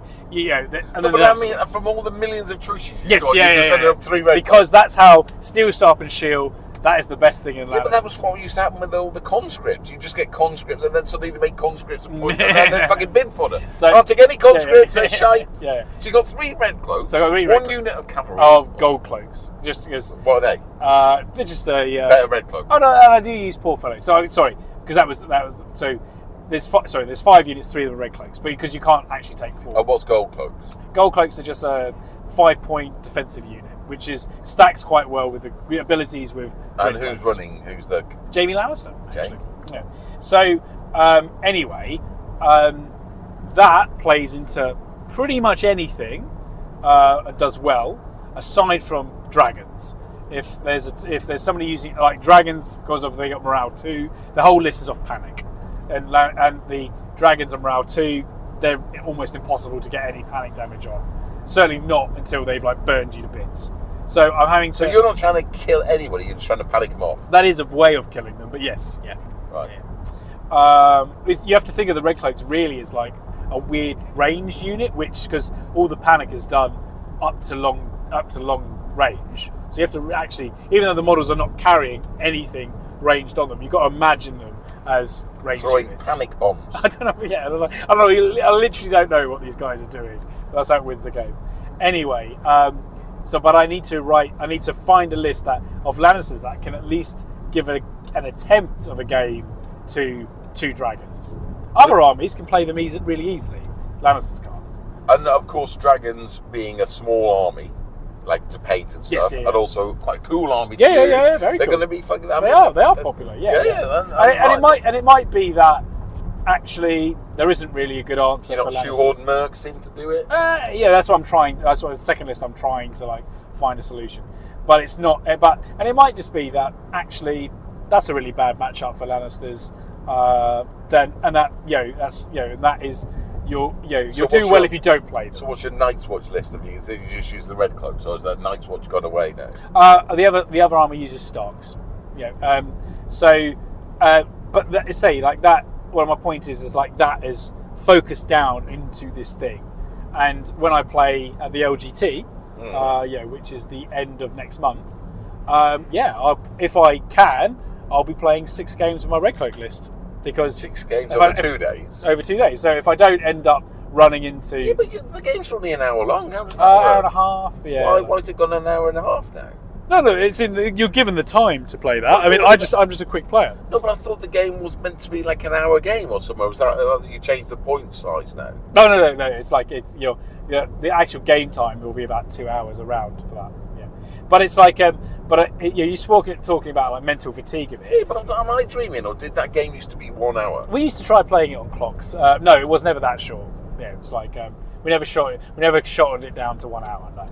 from all the millions of choices. Yes, you ended up 3 Red because that's how Steel, Staff and Shield. That is the best thing in Lannister. Yeah, but that was what used to happen with all the conscripts. You just get conscripts, and then suddenly they make conscripts and put them and they're fucking bin fodder. So can't take any conscripts. They're shite. Yeah. So you got 3 Red Cloaks. So I got 3 one unit of cavalry. Of Gold Cloaks. Just because. What are they? They're just a better Red Cloak. Oh no, I do use poor fellow. So sorry, because that was so. There's 5 units, 3 of them are Red Cloaks, but because you can't actually take 4. Oh, what's Gold Cloaks? Gold Cloaks are just a 5-point defensive unit, which stacks quite well with the abilities with. And who's running? Who's the? Jaime Lannister. Actually. Jaime. Yeah. So anyway, that plays into pretty much anything and does well, aside from dragons. If there's somebody using like dragons because of they got morale 2, the whole list is off panic. And the dragons and morale 2, they're almost impossible to get any panic damage on. Certainly not until they've like burned you to bits. So I'm having to. So you're not trying to kill anybody; you're just trying to panic them off. That is a way of killing them, but yes, yeah. Right. Yeah. You have to think of the Red Cloaks really as like a weird ranged unit, which because all the panic is done up to long range. So you have to actually, even though the models are not carrying anything ranged on them, you've got to imagine them as ranged throwing units. panic bombs. I don't know. Yeah, I don't know. I literally don't know what these guys are doing. That's how it wins the game. Anyway, but I need to find a list of Lannisters that can at least give a an attempt of a game to 2 dragons. Other armies can play them really easily. Lannisters can't. And of course, dragons being a small army, like to paint and stuff, and also quite a cool army. Yeah, very They're cool. going to be fucking. They are popular. And it might be that actually there isn't really a good answer. You're not for shoehorn mercs in to do it. Yeah, that's what I'm trying. That's what the second list I'm trying to like find a solution, but it's not. And it might just be that actually that's a really bad matchup for Lannisters. That is. You'll do well if you don't play them. So what's your Night's Watch list of you? You just use the red cloaks, or is that Night's Watch gone away now? The other army uses stocks. But say like that. One of my points is like that is focused down into this thing, and when I play at the LGT, which is the end of next month, if I can, I'll be playing 6 games with my red cloak list. Because 6 games over 2 days. Over 2 days. So if I don't end up running into... Yeah, but the game's only an hour long. How does that work? Hour and a half, yeah. Why has it gone an hour and a half now? No, it's you're given the time to play that. I mean, I'm just a quick player. No, but I thought the game was meant to be like an hour game or something. Was that you changed the point size now? No. It's like the actual game time will be about 2 hours around for that. Yeah, but it's like you're talking about like mental fatigue of it. Yeah, but am I dreaming, or did that game used to be 1 hour? We used to try playing it on clocks. No, it was never that short. Yeah, it was like we never shortened it down to 1 hour. No.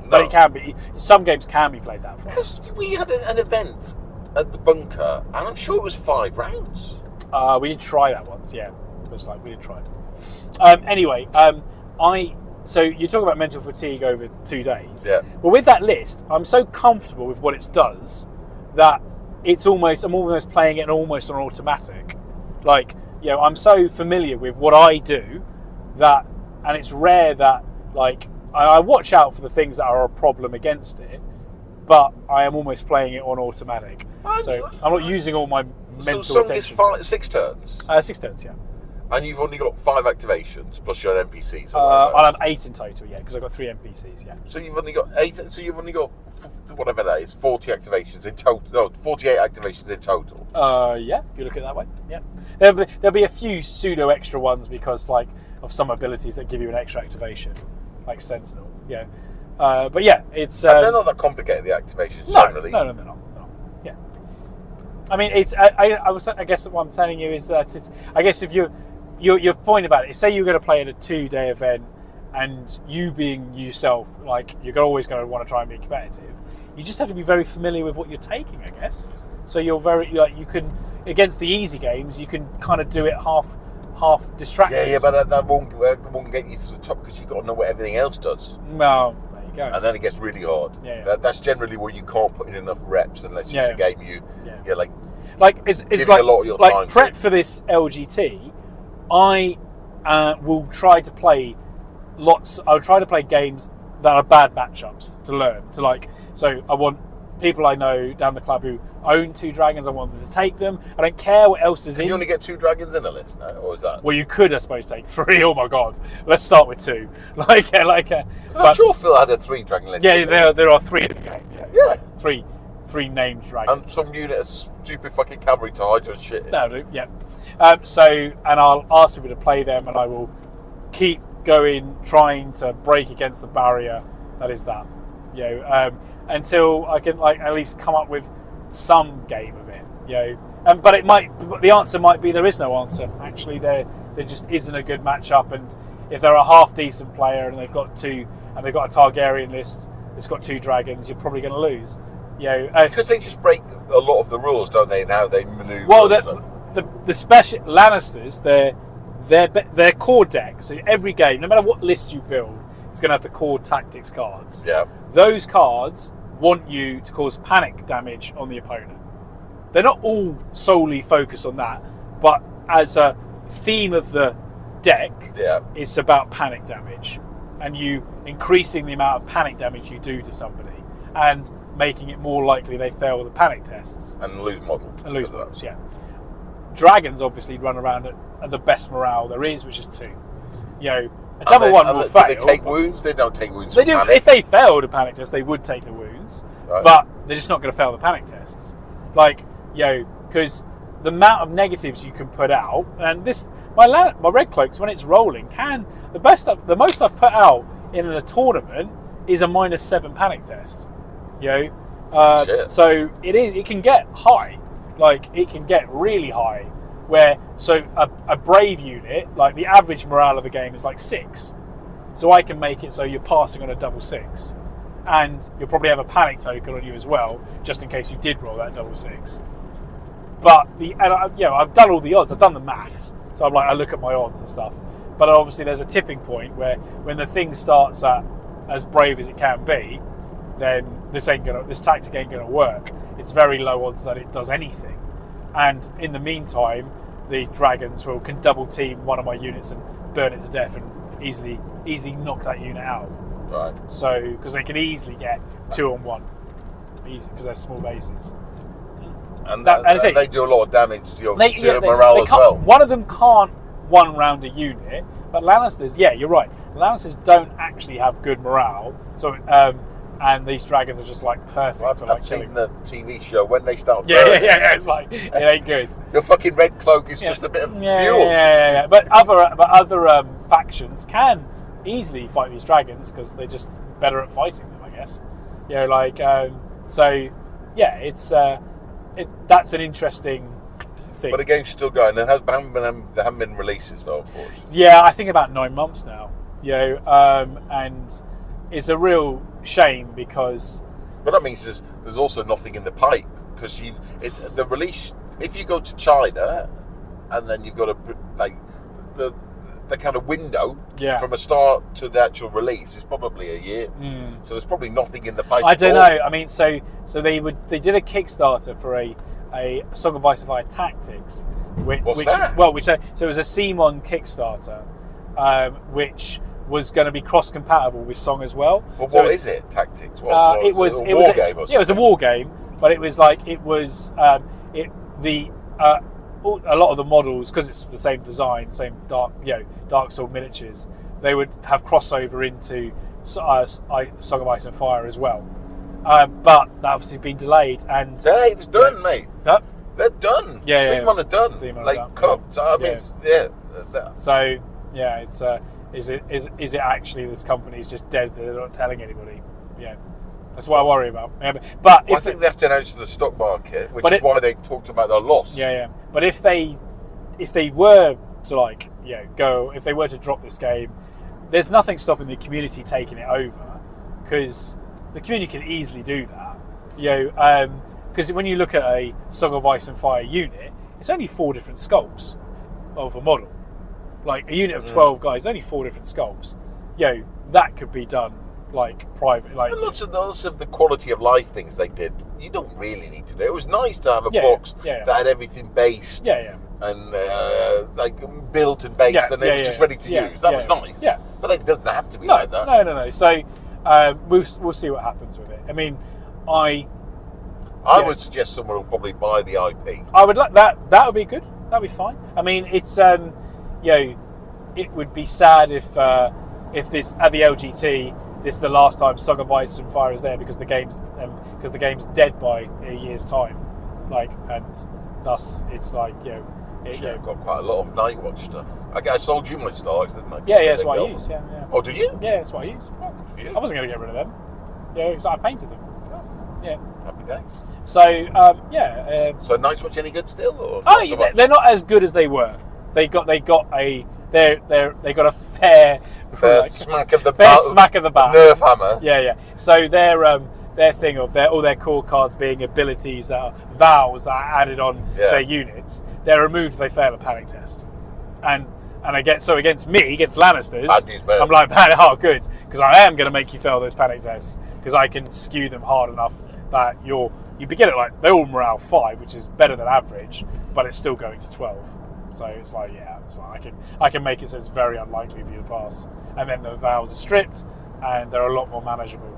But it can be. Some games can be played that fast. Because we had an event at the bunker, and I'm sure it was 5 rounds. We did try that once. Yeah, it was like we did try it. Anyway, so you talk about mental fatigue over 2 days. Yeah. Well, with that list, I'm so comfortable with what it does that I'm almost playing it almost on automatic. Like, I'm so familiar with what I do that, and it's rare that like I watch out for the things that are a problem against it, but I am almost playing it on automatic. So I'm not using all my mental attention. So 6 turns? 6 turns, yeah. And you've only got 5 activations plus your NPCs. I'll have 8 in total, yeah, because I've got 3 NPCs, yeah. So you've only got 8. So you've only got whatever that is, 40 activations in total. No, 48 activations in total. Yeah, if you look at it that way, yeah. There'll be a few pseudo extra ones because like of some abilities that give you an extra activation, like Sentinel, yeah. But yeah, it's. And they're not that complicated, the activations generally. No, they're not. Yeah. I mean, it's. I guess what I'm telling you is that it's. I guess if your point about it, say you're going to play at a 2-day event, and you being yourself, like you're always going to want to try and be competitive. You just have to be very familiar with what you're taking, I guess. So you're very like you can against the easy games, you can kind of do it half distracted. Yeah, but that won't get you to the top because you've got to know what everything else does. Well, there you go. And then it gets really hard. Yeah. That's generally where you can't put in enough reps unless it's a game you're like it's like a lot of your like time prep to. For this LGT. I will try to play I'll try to play games that are bad matchups to learn. So I want people I know down the club who own 2 dragons. I want them to take them. I don't care what else is in. You only get 2 dragons in a list now, or is that? Well, you could, I suppose, take 3. Oh my god! Let's start with 2. I'm sure Phil had a 3 dragon list. Yeah, there are 3 in the game. Yeah. Like 3 named dragons. And some unit of stupid fucking cavalry to hide your shit in. Yeah. And I'll ask people to play them, and I will keep going, trying to break against the barrier that is that. Until I can like at least come up with some game of it. But the answer might be there is no answer. Actually, there just isn't a good matchup, and if they're a half decent player and they've got a Targaryen list that's got 2 dragons, you're probably going to lose. Because they just break a lot of the rules, don't they? And how they maneuver. Well, the special Lannisters, their core deck. So every game, no matter what list you build, it's going to have the core tactics cards. Yeah. Those cards want you to cause panic damage on the opponent. They're not all solely focused on that, but as a theme of the deck, it's about panic damage, and you increasing the amount of panic damage you do to somebody, and making it more likely they fail the panic tests and lose models. Yeah. Dragons obviously run around at the best morale there is, which is 2. A double one will fail. Do they take wounds? They don't take wounds. They do. Panic. If they fail the panic test, they would take the wounds, right. But they're just not going to fail the panic tests. Like, because the amount of negatives you can put out, and my red cloaks when it's rolling the most I've put out in a tournament is a -7 panic test. So it can get high, like it can get really high. So a brave unit, like the average morale of the game is like 6. So I can make it so you're passing on a double 6. And you'll probably have a panic token on you as well, just in case you did roll that double 6. But I've done all the odds, I've done the math. So I look at my odds and stuff. But obviously there's a tipping point where when the thing starts at as brave as it can be, then this tactic ain't gonna work. It's very low odds that it does anything. And in the meantime, the dragons can double team one of my units and burn it to death and easily knock that unit out. Right. So, because they can easily get 2 on 1, easy because they're small bases. And they do a lot of damage to your morale as well. One of them can't one round a unit, but Lannisters, yeah, you're right. Lannisters don't actually have good morale. So, and these dragons are just like perfect for like I've killing. seen the TV show when they start. Yeah. It's like it ain't good. Your fucking red cloak is just a bit of fuel. Yeah. But other factions can easily fight these dragons because they're just better at fighting them, I guess. It's that's an interesting thing. But the game's still going. There haven't been releases though, unfortunately. Yeah, I think about 9 months now. And it's a real shame because. But that means there's also nothing in the pipe because it's the release. If you go to China, and then you've got the kind of window from a start to the actual release is probably a year. So there's probably nothing in the pipe. I don't know. I mean, so they did a Kickstarter for a Song of Ice and Fire Tactics. What's that? So it was a CMON Kickstarter, which was going to be cross-compatible with Song as well. But so what is it? Tactics? It was a war game. Yeah, it was a war game, but it was like a lot of the models, because it's the same design, same Dark Soul miniatures, they would have crossover into Song of Ice and Fire as well. But that obviously been delayed. And it's done, mate. Huh? They're done. CMON are done. Cooked. I mean, So it's is it actually this company is just dead? They're not telling anybody. Yeah. That's what I worry about. Yeah, but I think they have to announce to the stock market, which is why they talked about their loss. Yeah. But if they were to if they were to drop this game, there's nothing stopping the community taking it over, because the community can easily do that. Because when you look at a Song of Ice and Fire unit, it's only 4 different sculpts of a model. Like a unit of 12 guys, only 4 different sculpts. That could be done. Private, and lots of the quality of life things they did, you don't really need to do. It was nice to have a box that had everything based, and built and based, and it was just ready to use. That was nice. Yeah, but it doesn't have to be like that. No. So we'll see what happens with it. I mean, I would suggest someone will probably buy the IP. I would like that. That would be good. That'd be fine. I mean, it's it would be sad if this at the LGT. This is the last time Song of Ice and Fire is there because the game's dead by a year's time, and thus it's I've got quite a lot of Nightwatch stuff. I sold you my Starks, didn't I? Yeah, that's what I use. Yeah. Oh, do you? Yeah, that's what I use. Oh, good for you. I wasn't going to get rid of them. Yeah, because I painted them. Yeah. Happy days. So so Nightwatch any good still? Or they're not as good as they were. They got a fair smack of the bat. Nerf hammer. Yeah. So their thing of all their core cards being abilities that are vows that are added on to their units, they're removed if they fail a panic test. And against me, against Lannisters, I'm like, good, because I am going to make you fail those panic tests, because I can skew them hard enough that you begin at they're all morale 5, which is better than average, but it's still going to 12. So it's like, that's fine. I can make it so it's very unlikely for you to pass. And then the vows are stripped, and they're a lot more manageable.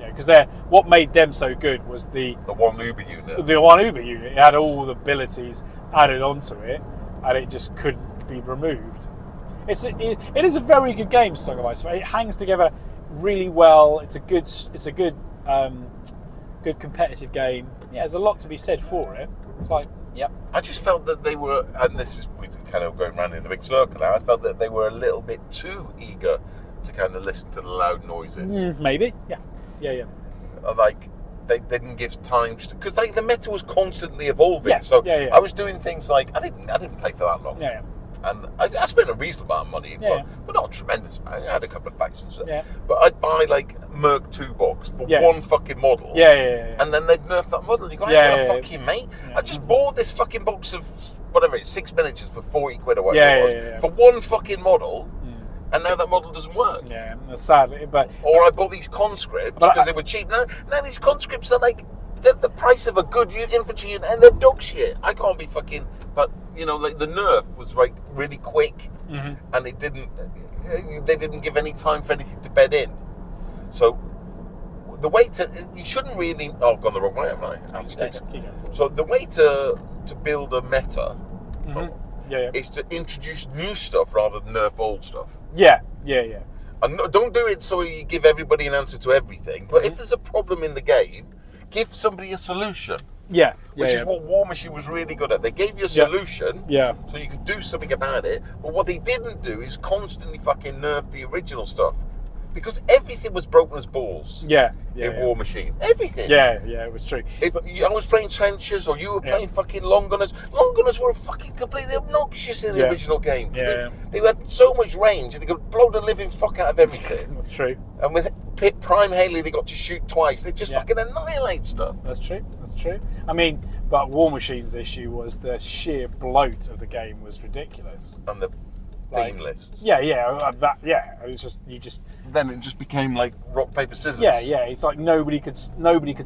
Yeah, because what made them so good was the one Uber unit. The one Uber unit. It had all the abilities added onto it, and it just couldn't be removed. It is a very good game, Song of Ice. It hangs together really well. It's a good good competitive game. Yeah, there's a lot to be said for it. It's like, yep. I just felt that they were, and this is we're kind of going round in a big circle now. I felt that they were a little bit too eager to kind of listen to the loud noises. Maybe, yeah. Like they didn't give time because the meta was constantly evolving. Yeah, so yeah. I was doing things like I didn't play for that long. Yeah. And I spent a reasonable amount of money, Yeah. but not a tremendous amount. I had a couple of factions. Yeah. But I'd buy like Merc 2 box for one fucking model. Yeah. And then they'd nerf that model. And you go, fuck you, mate. Yeah. I just bought this fucking box of whatever it's 6 miniatures for 40 quid or whatever it was for one fucking model. And now that model doesn't work. Yeah, that's sad. Or I bought these conscripts because they were cheap. Now these conscripts are like the price of a good infantry and they're dog shit. I can't be fucking. But like the nerf was like really quick, and they didn't give any time for anything to bed in. So the way you shouldn't really. Oh, I've gone the wrong way, haven't I? So the way to build a meta. Is to introduce new stuff rather than nerf old stuff. Yeah. And don't do it so you give everybody an answer to everything. But if there's a problem in the game, give somebody a solution. Which is what Warmaster was really good at. They gave you a solution, so you could do something about it. But what they didn't do is constantly fucking nerf the original stuff. Because everything was broken as balls in War Machine. Everything. Yeah, it was true. If I was playing trenches or you were playing fucking long gunners were fucking completely obnoxious in the original game. Yeah. They had so much range they could blow the living fuck out of everything. That's true. And with Prime Haley, they got to shoot twice. They just fucking annihilate stuff. That's true. I mean, but War Machine's issue was the sheer bloat of the game was ridiculous. And the theme lists. It was just Then it just became like rock paper scissors. Yeah. It's like nobody could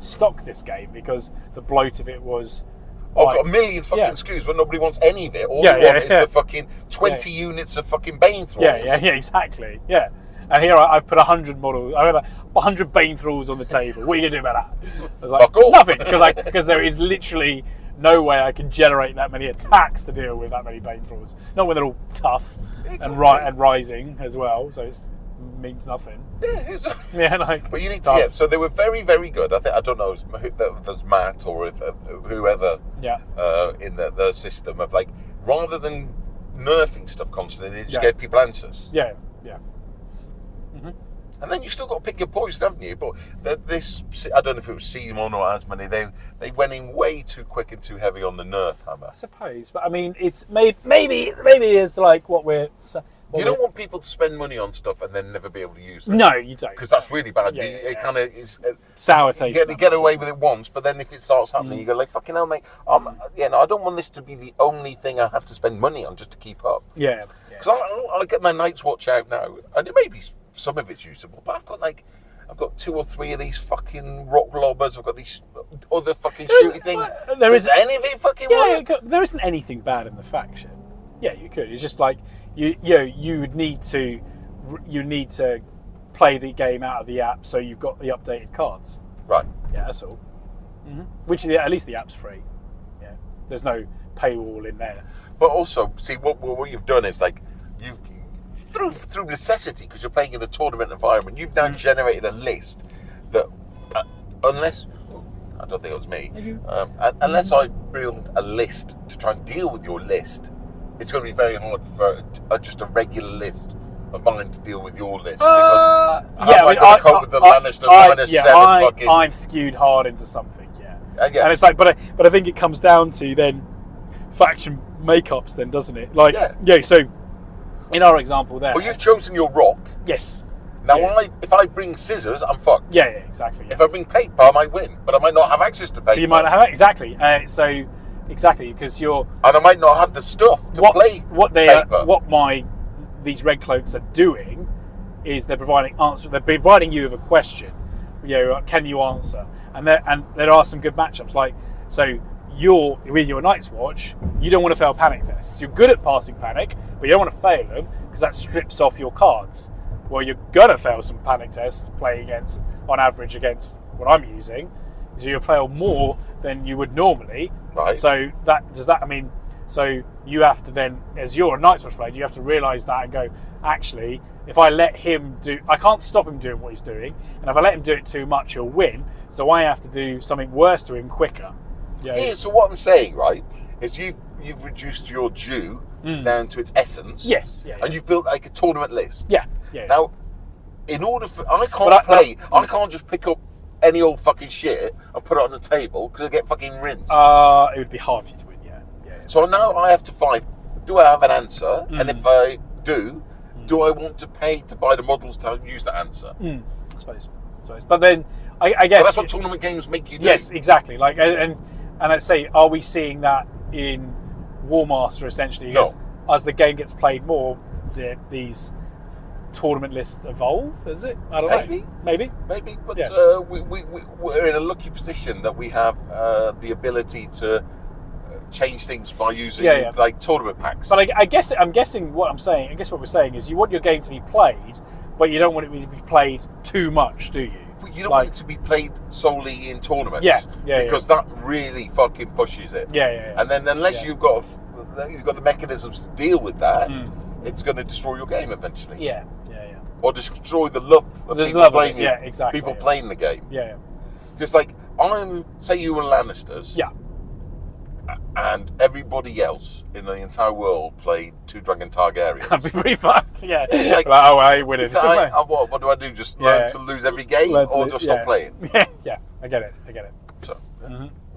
stock this game because the bloat of it was. I've got a million fucking SKUs, but nobody wants any of it. All they want is the fucking 20 units of fucking Bane Thralls. Yeah, exactly. Yeah. And here I've put 100 models. I've got 100 Bane Thralls on the table. What are you gonna do about that? I was like, fuck all. Nothing, because there is literally no way I can generate that many attacks to deal with that many Bane Thralls. Not when they're all tough and rising as well. So it means nothing. But you need to. Yeah, so they were very, very good. I don't know if there's Matt or if whoever. In the system of like rather than nerfing stuff constantly, they just gave people answers. Yeah. And then you still got to pick your poison, haven't you? But this, I don't know if it was Simon or Asmani, they went in way too quick and too heavy on the nerf hammer. I suppose, but I mean, it's maybe it's like what we're. You don't want people to spend money on stuff and then never be able to use it. No, you don't. Because that's really bad. It kind of is sour taste. You get away with it once, but then if it starts happening, you go like, "Fucking hell, mate! I don't want this to be the only thing I have to spend money on just to keep up." Yeah. Because I get my Night's Watch out now, and it may be some of it's usable, but I've got 2 or 3 of these fucking rock lobbers. I've got these other fuking shooty things. Does any of it fucking work? There isn't anything bad in the faction. Yeah, you could. It's just like you would need to play the game out of the app, so you've got the updated cards. Right. Yeah, that's all. Which at least the app's free. Yeah, there's no paywall in there. But also, see what you've done is like you've through necessity, because you're playing in a tournament environment, you've now generated a list that unless I don't think it was me, unless I build a list to try and deal with your list, it's going to be very hard for just a regular list of mine to deal with your list. Because how am I going to cope with the Lannister -7 fucking... I've skewed hard into something, yeah. And it's like, but I think it comes down to then faction makeups, then, doesn't it? Like, so in our example there. Well, you've chosen your rock. Yes. Now, if I bring scissors, I'm fucked. Yeah, exactly. Yeah. If I bring paper, I might win, but I might not have access to paper. But you might not have exactly. Exactly, because you're. And I might not have the stuff to play paper. These red cloaks are doing is they're providing answer. They're providing you with a question. Can you answer? And there are some good matchups. Like, so you're with your Night's Watch, you don't want to fail panic tests. You're good at passing panic, but you don't want to fail them because that strips off your cards. Well, you're gonna fail some panic tests playing on average against what I'm using. So you'll fail more than you would normally. Right. So I mean, So you have to then, as you're a Night's Watch player, you have to realise that and go, actually, if I let him do, I can't stop him doing what he's doing, and if I let him do it too much, he'll win. So I have to do something worse to him quicker. Yeah. So what I'm saying, right, is you've reduced your due down to its essence. Yes. Yeah. And you've built like a tournament list. Yeah. Now, in order for I can't just pick up any old fucking shit and put it on the table because I get fucking rinsed. It would be hard for you to win. Yeah. So now I have to find: do I have an answer? And if I do I want to pay to buy the models to use that answer? I suppose. But then I guess that's what tournament games make you do. Yes, exactly. Like and I'd say, are we seeing that in Warmaster essentially? No. As the game gets played more, these tournament lists evolve. Is it? I don't know. Maybe. But we're in a lucky position that we have the ability to change things by using like tournament packs. But I guess what we're saying is you want your game to be played, but you don't want it to be played too much, do you? But you don't want it to be played solely in tournaments. Because that really fucking pushes it. And then unless you've got the mechanisms to deal with that, it's going to destroy your game eventually. Yeah. Or destroy the love of people playing it. Exactly. People playing the game. Yeah. Just like say you were Lannisters. Yeah. And everybody else in the entire world played Two Dragon Targaryens. That'd be pretty fun. Yeah. It's like, I win it. What do I do? Just learn to lose every game, or just stop playing? Yeah. I get it. So,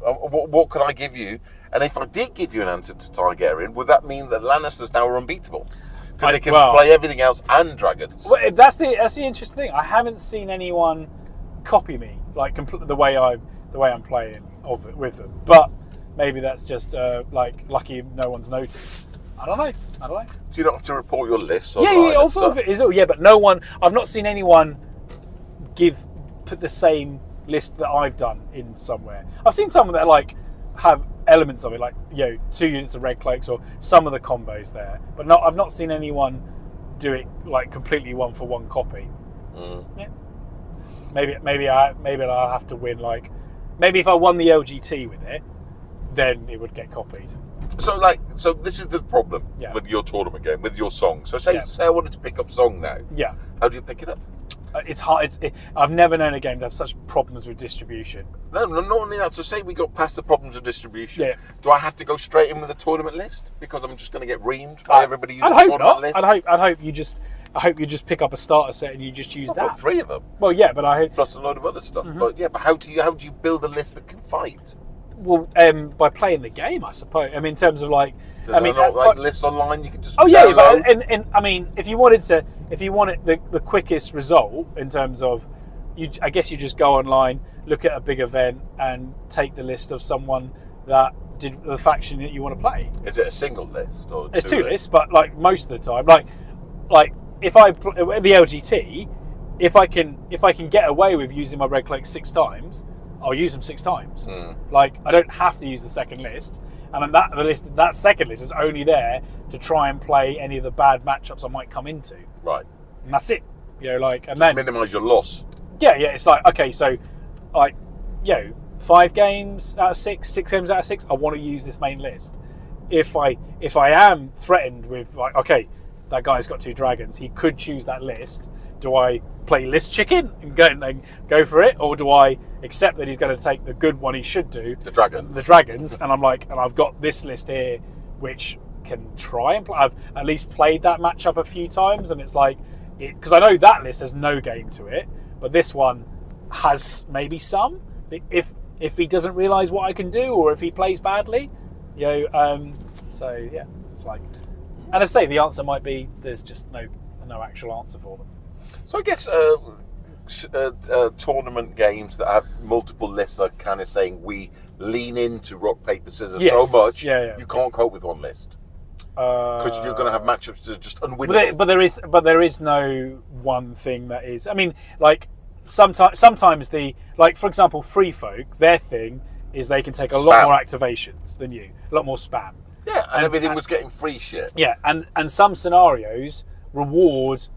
what could I give you? And if I did give you an answer to Targaryen, would that mean that Lannisters now are unbeatable? Because they can play everything else and dragons. Well, that's the interesting thing. I haven't seen anyone copy me like the way I'm playing with them, but. Maybe that's just like lucky no one's noticed. I don't know. So you don't have to report your list. But no one. I've not seen anyone put the same list that I've done in somewhere. I've seen some that like have elements of it, like 2 units of red cloaks or some of the combos there. But I've not seen anyone do it like completely one for one copy. Yeah. Maybe I'll have to win like maybe if I won the LGT with it. Then it would get copied. So this is the problem with your tournament game, with your song. So say I wanted to pick up song now. Yeah. How do you pick it up? It's hard. I've never known a game to have such problems with distribution. No, not only that. So say we got past the problems of distribution. Yeah. Do I have to go straight in with a tournament list because I'm just going to get reamed by everybody using a tournament list? I'd hope you just pick up a starter set and you just use that. Got 3 of them. Well, yeah, but plus a load of other stuff. But how do you build a list that can fight? Well, by playing the game, I suppose. I mean, in terms of like, lists online, you can just. And I mean, if you wanted the quickest result in terms of, I guess you just go online, look at a big event, and take the list of someone that did the faction that you want to play. Is it a single list or? It's 2 lists, but like most of the time, like if I the LGT, if I can get away with using my red cloak 6 times. I'll use them 6 times. Like I don't have to use the second list, and then that second list is only there to try and play any of the bad matchups I might come into. Right. And that's it. And just then minimise your loss. Yeah. It's like okay, so like 5 games out of 6, 6 games out of 6, I want to use this main list. If I am threatened with like okay, that guy's got 2 dragons, he could choose that list. Do I play list chicken and go for it, or do I accept that he's going to take the good one he should do, the dragons, and I've got this list here, which can try and play. I've at least played that matchup a few times, and it's like because I know that list has no game to it, but this one has maybe some. If he doesn't realise what I can do, or if he plays badly, so yeah, it's like, and I say the answer might be there's just no actual answer for them. So I guess tournament games that have multiple lists are kind of saying we lean into rock, paper, scissors so much you can't cope with one list. Because you're going to have matchups that are just unwinnable. But there is no one thing that is. I mean, like sometimes like for example, Free Folk, their thing is they can take a lot more activations than you, a lot more spam. Yeah, and everything was getting free shit. Yeah, and some scenarios reward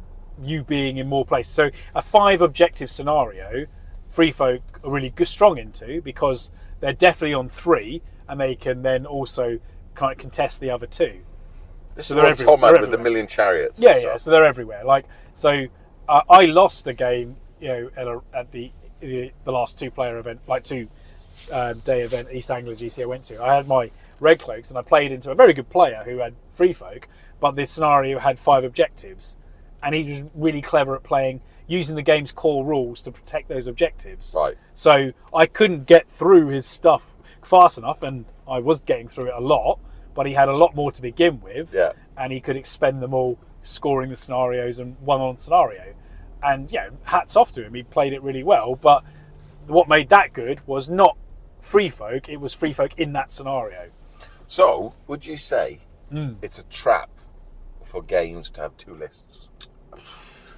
you being in more places. So a 5 objective scenario, Free Folk are really strong into because they're definitely on 3, and they can then also kind of contest the other two. This So is they're what Tom they're had with the everywhere. Million Chariots. Yeah, yeah. So they're everywhere. Like, so I lost the game, at the last 2-player event, like 2-day event, East Anglia GC I went to. I had my red cloaks and I played into a very good player who had free folk, but the scenario had 5 objectives, and he was really clever at using the game's core rules to protect those objectives. Right. So I couldn't get through his stuff fast enough, and I was getting through it a lot, but he had a lot more to begin with, and he could expend them all, scoring the scenarios and one on scenario. And hats off to him, he played it really well, but what made that good was not free folk, it was free folk in that scenario. So, would you say it's a trap for games to have 2 lists?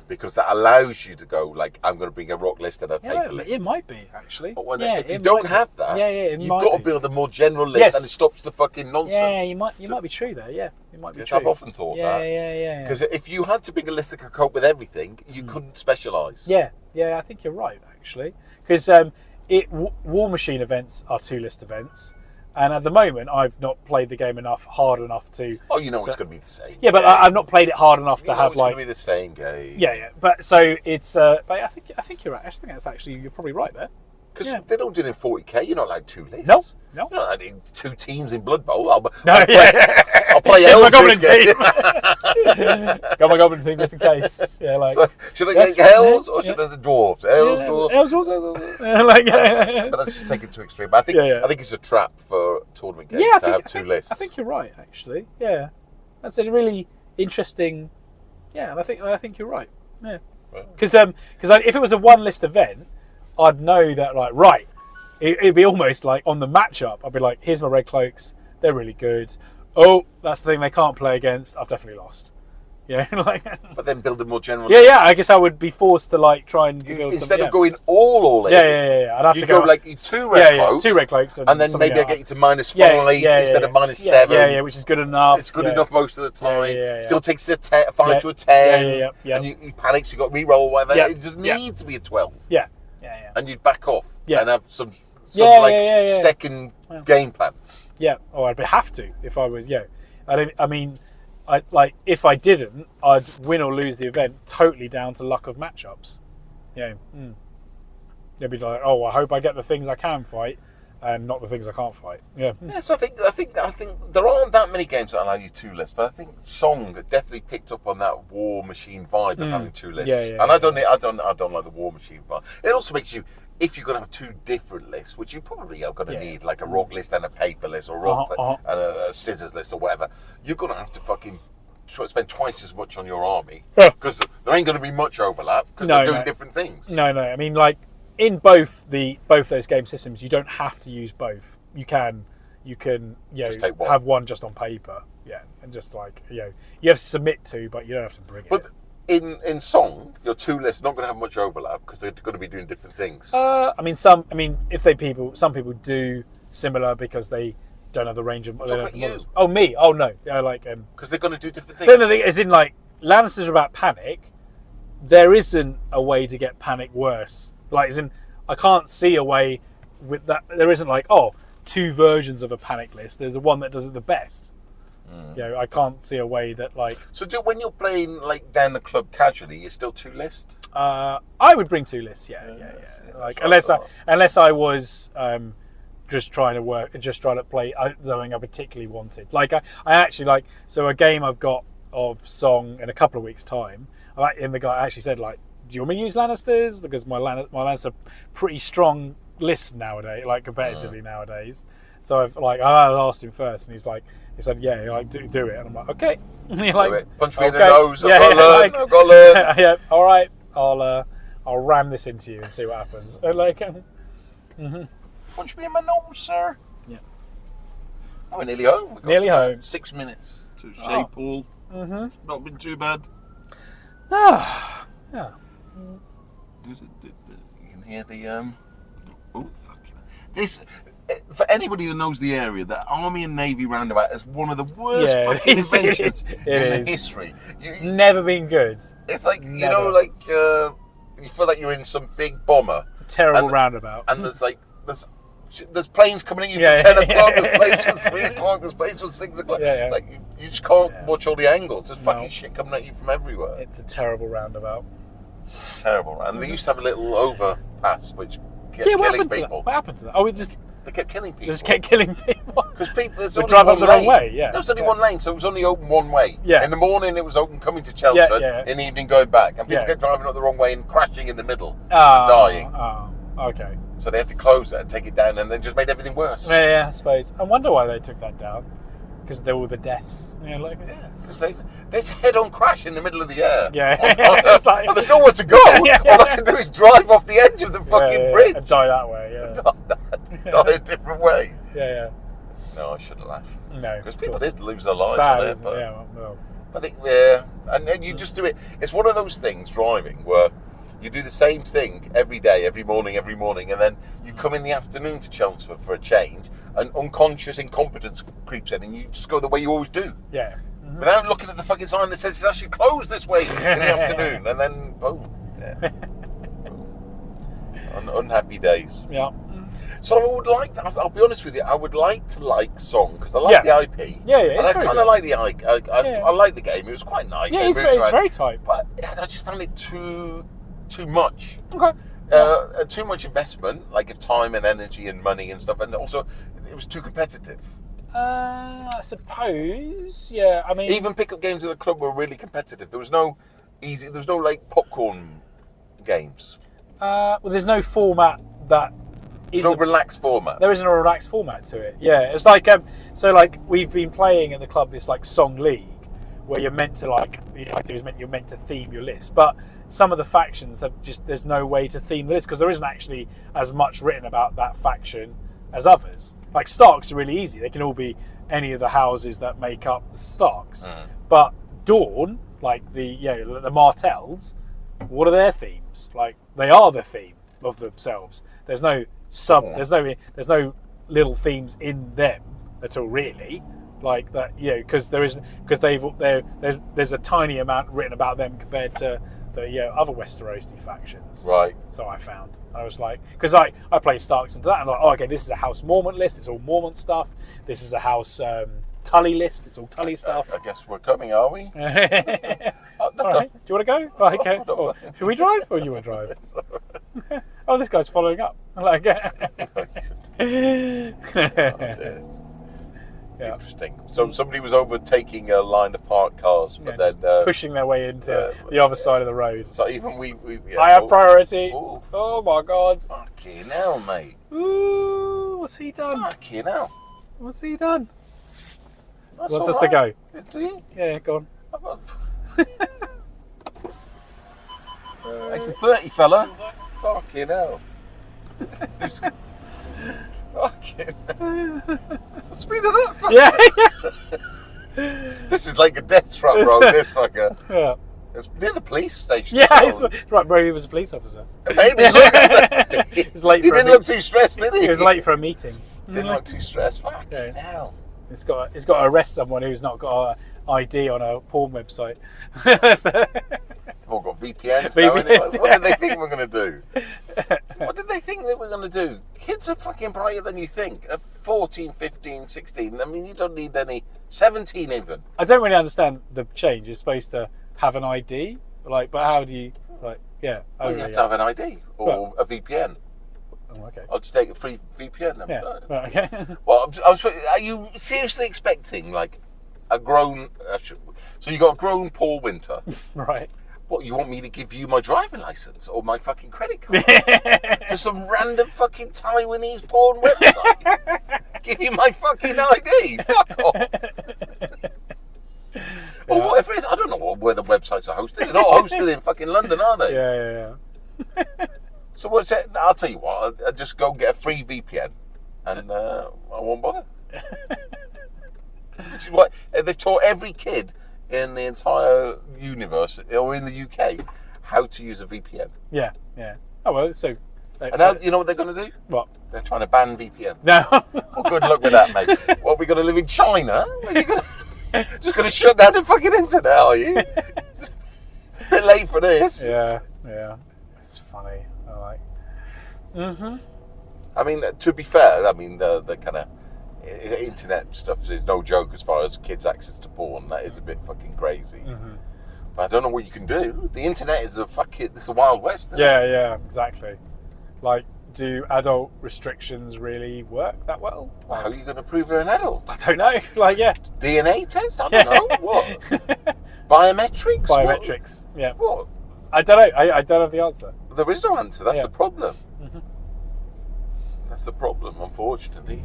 Because that allows you to go, like, I'm going to bring a rock list and a paper list. It might be, actually. But if you don't have that, you've might got to be. build a more general list, and it stops the fucking nonsense. Yeah, you might be true there. Yeah, you might be Yes, true. I've often thought that. Yeah. Because if you had to bring a list that could cope with everything, you couldn't specialise. Yeah, I think you're right, actually. Because War Machine events are 2-list events, and at the moment I've not played the game hard enough to. Oh, you know it's going to be the same. Yeah, but I've not played it hard enough to have it's going to be the same game. Yeah. But so it's. But I think you're right. I think that's actually, you're probably right there. Because they don't do it in 40k. You're not allowed 2 lists. No. You're not allowed 2 teams in Blood Bowl. I'll play Here's my elves goblin this game. team. Got my goblin team just in case. Yeah, like. So, should I get elves or should I the dwarves? Elves, dwarves. Elves. But that's just taken to extreme. But I think it's a trap for tournament games to have 2 lists. I think you're right, actually. Yeah, that's a really interesting. Yeah, and I think you're right. Yeah, because if it was a 1-list event, I'd know that, like, right, it'd be almost like on the matchup. I'd be like, here's my red cloaks. They're really good. Oh, that's the thing they can't play against. I've definitely lost. Yeah, like. But then build a more general. Yeah. I guess I would be forced to like try and build instead some, of going all in. Yeah. I'd have you to go like 2 red cloaks. 2 red cloaks, and then maybe I get you to -5 instead of -7. Yeah, which is good enough. It's good enough most of the time. Yeah. Still takes a 5 to a 10. Yeah. And you panic, so you got re-roll or whatever. Yeah. It just needs to be a 12. Yeah. And you'd back off and have some second game plan. Yeah, or I'd have to if I was. If I didn't, I'd win or lose the event totally down to luck of matchups. They'd be like, oh, I hope I get the things I can fight, and not the things I can't fight. Yeah. So I think there aren't that many games that allow you 2 lists, but I think Song definitely picked up on that War Machine vibe of having 2 lists. And I don't like the War Machine vibe. It also makes you, if you're going to have 2 different lists, which you probably are going to need, like a rock list and a paper list, or and a scissors list or whatever, you're going to have to fucking spend twice as much on your army, because there ain't going to be much overlap, because they're doing different things. No. I mean, like, in both those game systems, you don't have to use both. You can just take one. Have one just on paper, and just like you have to submit to, but you don't have to bring it. But in Song, your 2 lists not going to have much overlap because they're going to be doing different things. Some people do similar because they don't have the range of. You? Oh, me? Oh no, because they're going to do different things. The thing is, in like Lannisters are about panic. There isn't a way to get panic worse. Like, as in, I can't see a way with that. There isn't like 2 versions of a panic list. There's the one that does it the best. I can't see a way that like. So when you're playing like down the club casually, you're still 2 lists. I would bring 2 lists. Yeah. Like unless I was just trying to play something I particularly wanted. Like I actually like, so a game I've got of Song in a couple of weeks' time. And the guy actually said, like, do you want me to use Lannisters? Because my Lannisters are pretty strong list nowadays, like competitively nowadays. So I asked him first, and he said, yeah, like do it. And I'm like, okay. Do it. Punch me in the nose. I've got to learn. Yeah, all right. I'll ram this into you and see what happens. Punch me in my nose, sir. Yeah. Oh, we're nearly home. Nearly home. 6 minutes to Shea Pool. Not been too bad. Yeah. You can hear the oh fucking this. For anybody who knows the area, the Army and Navy roundabout is one of the worst fucking inventions in the history. It's never been good. It's like you feel like you're in some big bomber. Terrible roundabout. And there's there's planes coming at you Yeah, from 10 yeah. o'clock, there's planes from 3 o'clock, there's planes from 6 o'clock. Yeah, yeah. It's like, you just can't Yeah. watch all the angles. There's No. fucking shit coming at you from everywhere. It's a terrible roundabout. Terrible. And they used to have a little overpass, which kept Yeah, what killing happened to that? people. What happened to that? Oh, we just They kept killing people. just kept killing people. Because people, there's We only drive one up the wrong lane. way, yeah. There's only Yeah. one lane, so it was only open one way. Yeah. In the morning, it was open coming to Chelmsford. Yeah. In the evening, going back. And people Yeah. kept driving up the wrong way and crashing in the middle and Oh, dying. Oh, okay. So they had to close it and take it down, and then just made everything worse. Yeah, I suppose. I wonder why they took that down. Because there were the deaths. You know, like, Because there's a head-on crash in the middle of the air. Yeah. It's like- and there's nowhere to go. Yeah. All I can do is drive off the edge of the fucking bridge. And die that way, yeah. Die a different way. Yeah, No, I shouldn't laugh. yeah. No. Because of people course. did lose their lives Sad, on it. isn't it? But Yeah, well. I think, yeah. And you just do it. It's one of those things, driving, where you do the same thing every day, every morning, and then you come in the afternoon to Chelmsford for a change, and unconscious incompetence creeps in, and you just go the way you always do. Yeah. Without looking at the fucking sign that says it's actually closed this way in the afternoon, and then boom. Yeah. Unhappy days. Yeah. So I would like to, I'll be honest with you, I would like to like Song, because I like the IP. Yeah, And it's I very kind good. of like the I like the game. It was quite nice. Yeah, It it's moved around. very tight. But I just found it too much. Okay. Too much investment, like of time and energy and money and stuff, and also it was too competitive. I suppose. Yeah, I mean... Even pickup games at the club were really competitive. There was no like popcorn games. well, there's no format that There's no relaxed format. There isn't a relaxed format to it. Yeah, it's like so like we've been playing at the club this like song league where you're meant to you're meant to theme your list, but some of the factions have just there's no way to theme the list because there isn't actually as much written about that faction as others. Like Starks are really easy; they can all be any of the houses that make up the Starks. But Dawn, like the Martells, what are their themes? Like they are the theme of themselves. There's no there's no little themes in them at all, really. Like that, because there's a tiny amount written about them compared to the other Westerosi factions. Right. So I found. I was like, because I play Starks into that, and I'm like, oh, okay, this is a House Mormont list. It's all Mormont stuff. This is a House Tully list. It's all Tully stuff. I guess we're coming, are we? All right. Do you want to go? Right, okay. No. Should we drive, or you want to drive? Oh, this guy's following up. I'm like, dear. Yeah. Interesting. So somebody was overtaking a line of parked cars, but just then pushing their way into the other side of the road. So even we I have priority. Ooh. Oh my God. Fucking hell, mate. Ooh, what's he done? Fucking hell. What's he done? That's Wants all us to go. right. Do you? Yeah, go on. It's a 30 fella. Fucking hell. Fucking hell. The speed of that fucker. Yeah. This is like a death trap road, this fucker. Yeah. It's near the police station. Yeah, as well. it's right, bro, he was a police officer. Maybe look at that. He was late He for a didn't look too stressed, did he? He was late for a meeting. Didn't look too stressed. Fucking Yeah. hell. It's got to arrest someone who's not got an ID on a porn website. We've all got VPNs now, VPNs, innit? What did they think we're going to do? What did they think that we're going to do? Kids are fucking brighter than you think. At 14, 15, 16. I mean, you don't need any... 17 even. I don't really understand the change. You're supposed to have an ID, but how do you, yeah. Well, you have to have an ID or a VPN. Oh, okay. I'll just take a free VPN. I'm Yeah. fine. Right, okay. Well, are you seriously expecting, like, a grown... so you got a grown Paul Winter. Right. What, you want me to give you my driving licence or my fucking credit card? To some random fucking Taiwanese porn website? Give you my fucking ID? Fuck off. Or whatever it is. I don't know where the websites are hosted. They're not hosted in fucking London, are they? Yeah. So what's it? I'll tell you what. I'll just go and get a free VPN and I won't bother. Which is what they've taught every kid in the entire universe, or in the UK, how to use a VPN. Yeah. Yeah. Oh well. So. And now, you know what they're going to do? What? They're trying to ban VPN. No. Well, good luck with that, mate. What, we're going to live in China? Are you just going to shut down the fucking internet, are you? It's a bit late for this. Yeah. Yeah. It's funny. I like. I mean, to be fair, I mean the kind of internet stuff is no joke as far as kids' access to porn. That is a bit fucking crazy. Mm-hmm. But I don't know what you can do. The internet is it's a wild west. Isn't it? Yeah, exactly. Like, do adult restrictions really work that well? Well, how are you going to prove you're an adult? I don't know. Like, yeah. DNA test? I don't know. What? Biometrics? Biometrics. What? Yeah. What? I don't know. I don't have the answer. There is no answer. That's Yeah. the problem. Mm-hmm. That's the problem, unfortunately.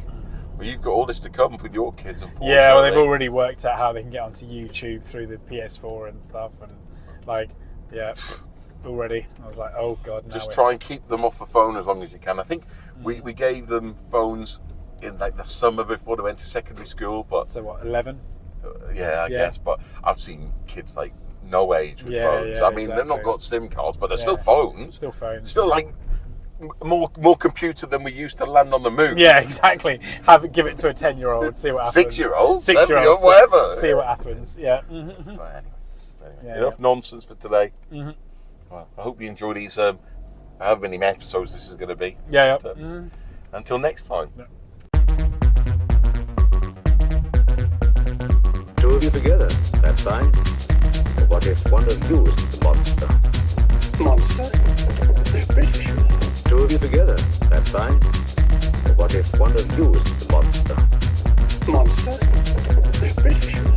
Well, you've got all this to come with your kids, unfortunately. Yeah, well, they've already worked out how they can get onto YouTube through the PS4 and stuff, and like, yeah, already. I was like, oh god. Now Just try and keep them off the phone as long as you can. I think we gave them phones in like the summer before they went to secondary school, but So what? 11? yeah, I guess. But I've seen kids like no age with phones. Yeah, I mean, they've not exactly. got SIM cards, but they're Yeah. still phones. Still phones. Still like more computer than we used to land on the moon. Yeah, exactly. Give it to a 10-year-old, see what happens. 6-year-old, 6-year-old, 7-year-old, whatever. See what happens. Yeah. But anyway, Yeah, enough nonsense for today. Mhm. Well, I hope you enjoy these. However many episodes this is going to be. Yeah. But, until next time. Two of you together, that's fine. But what if one of you is the monster? Monster? They're British. Two of you together, that's fine. But what if one of you is the monster? Monster? They're British.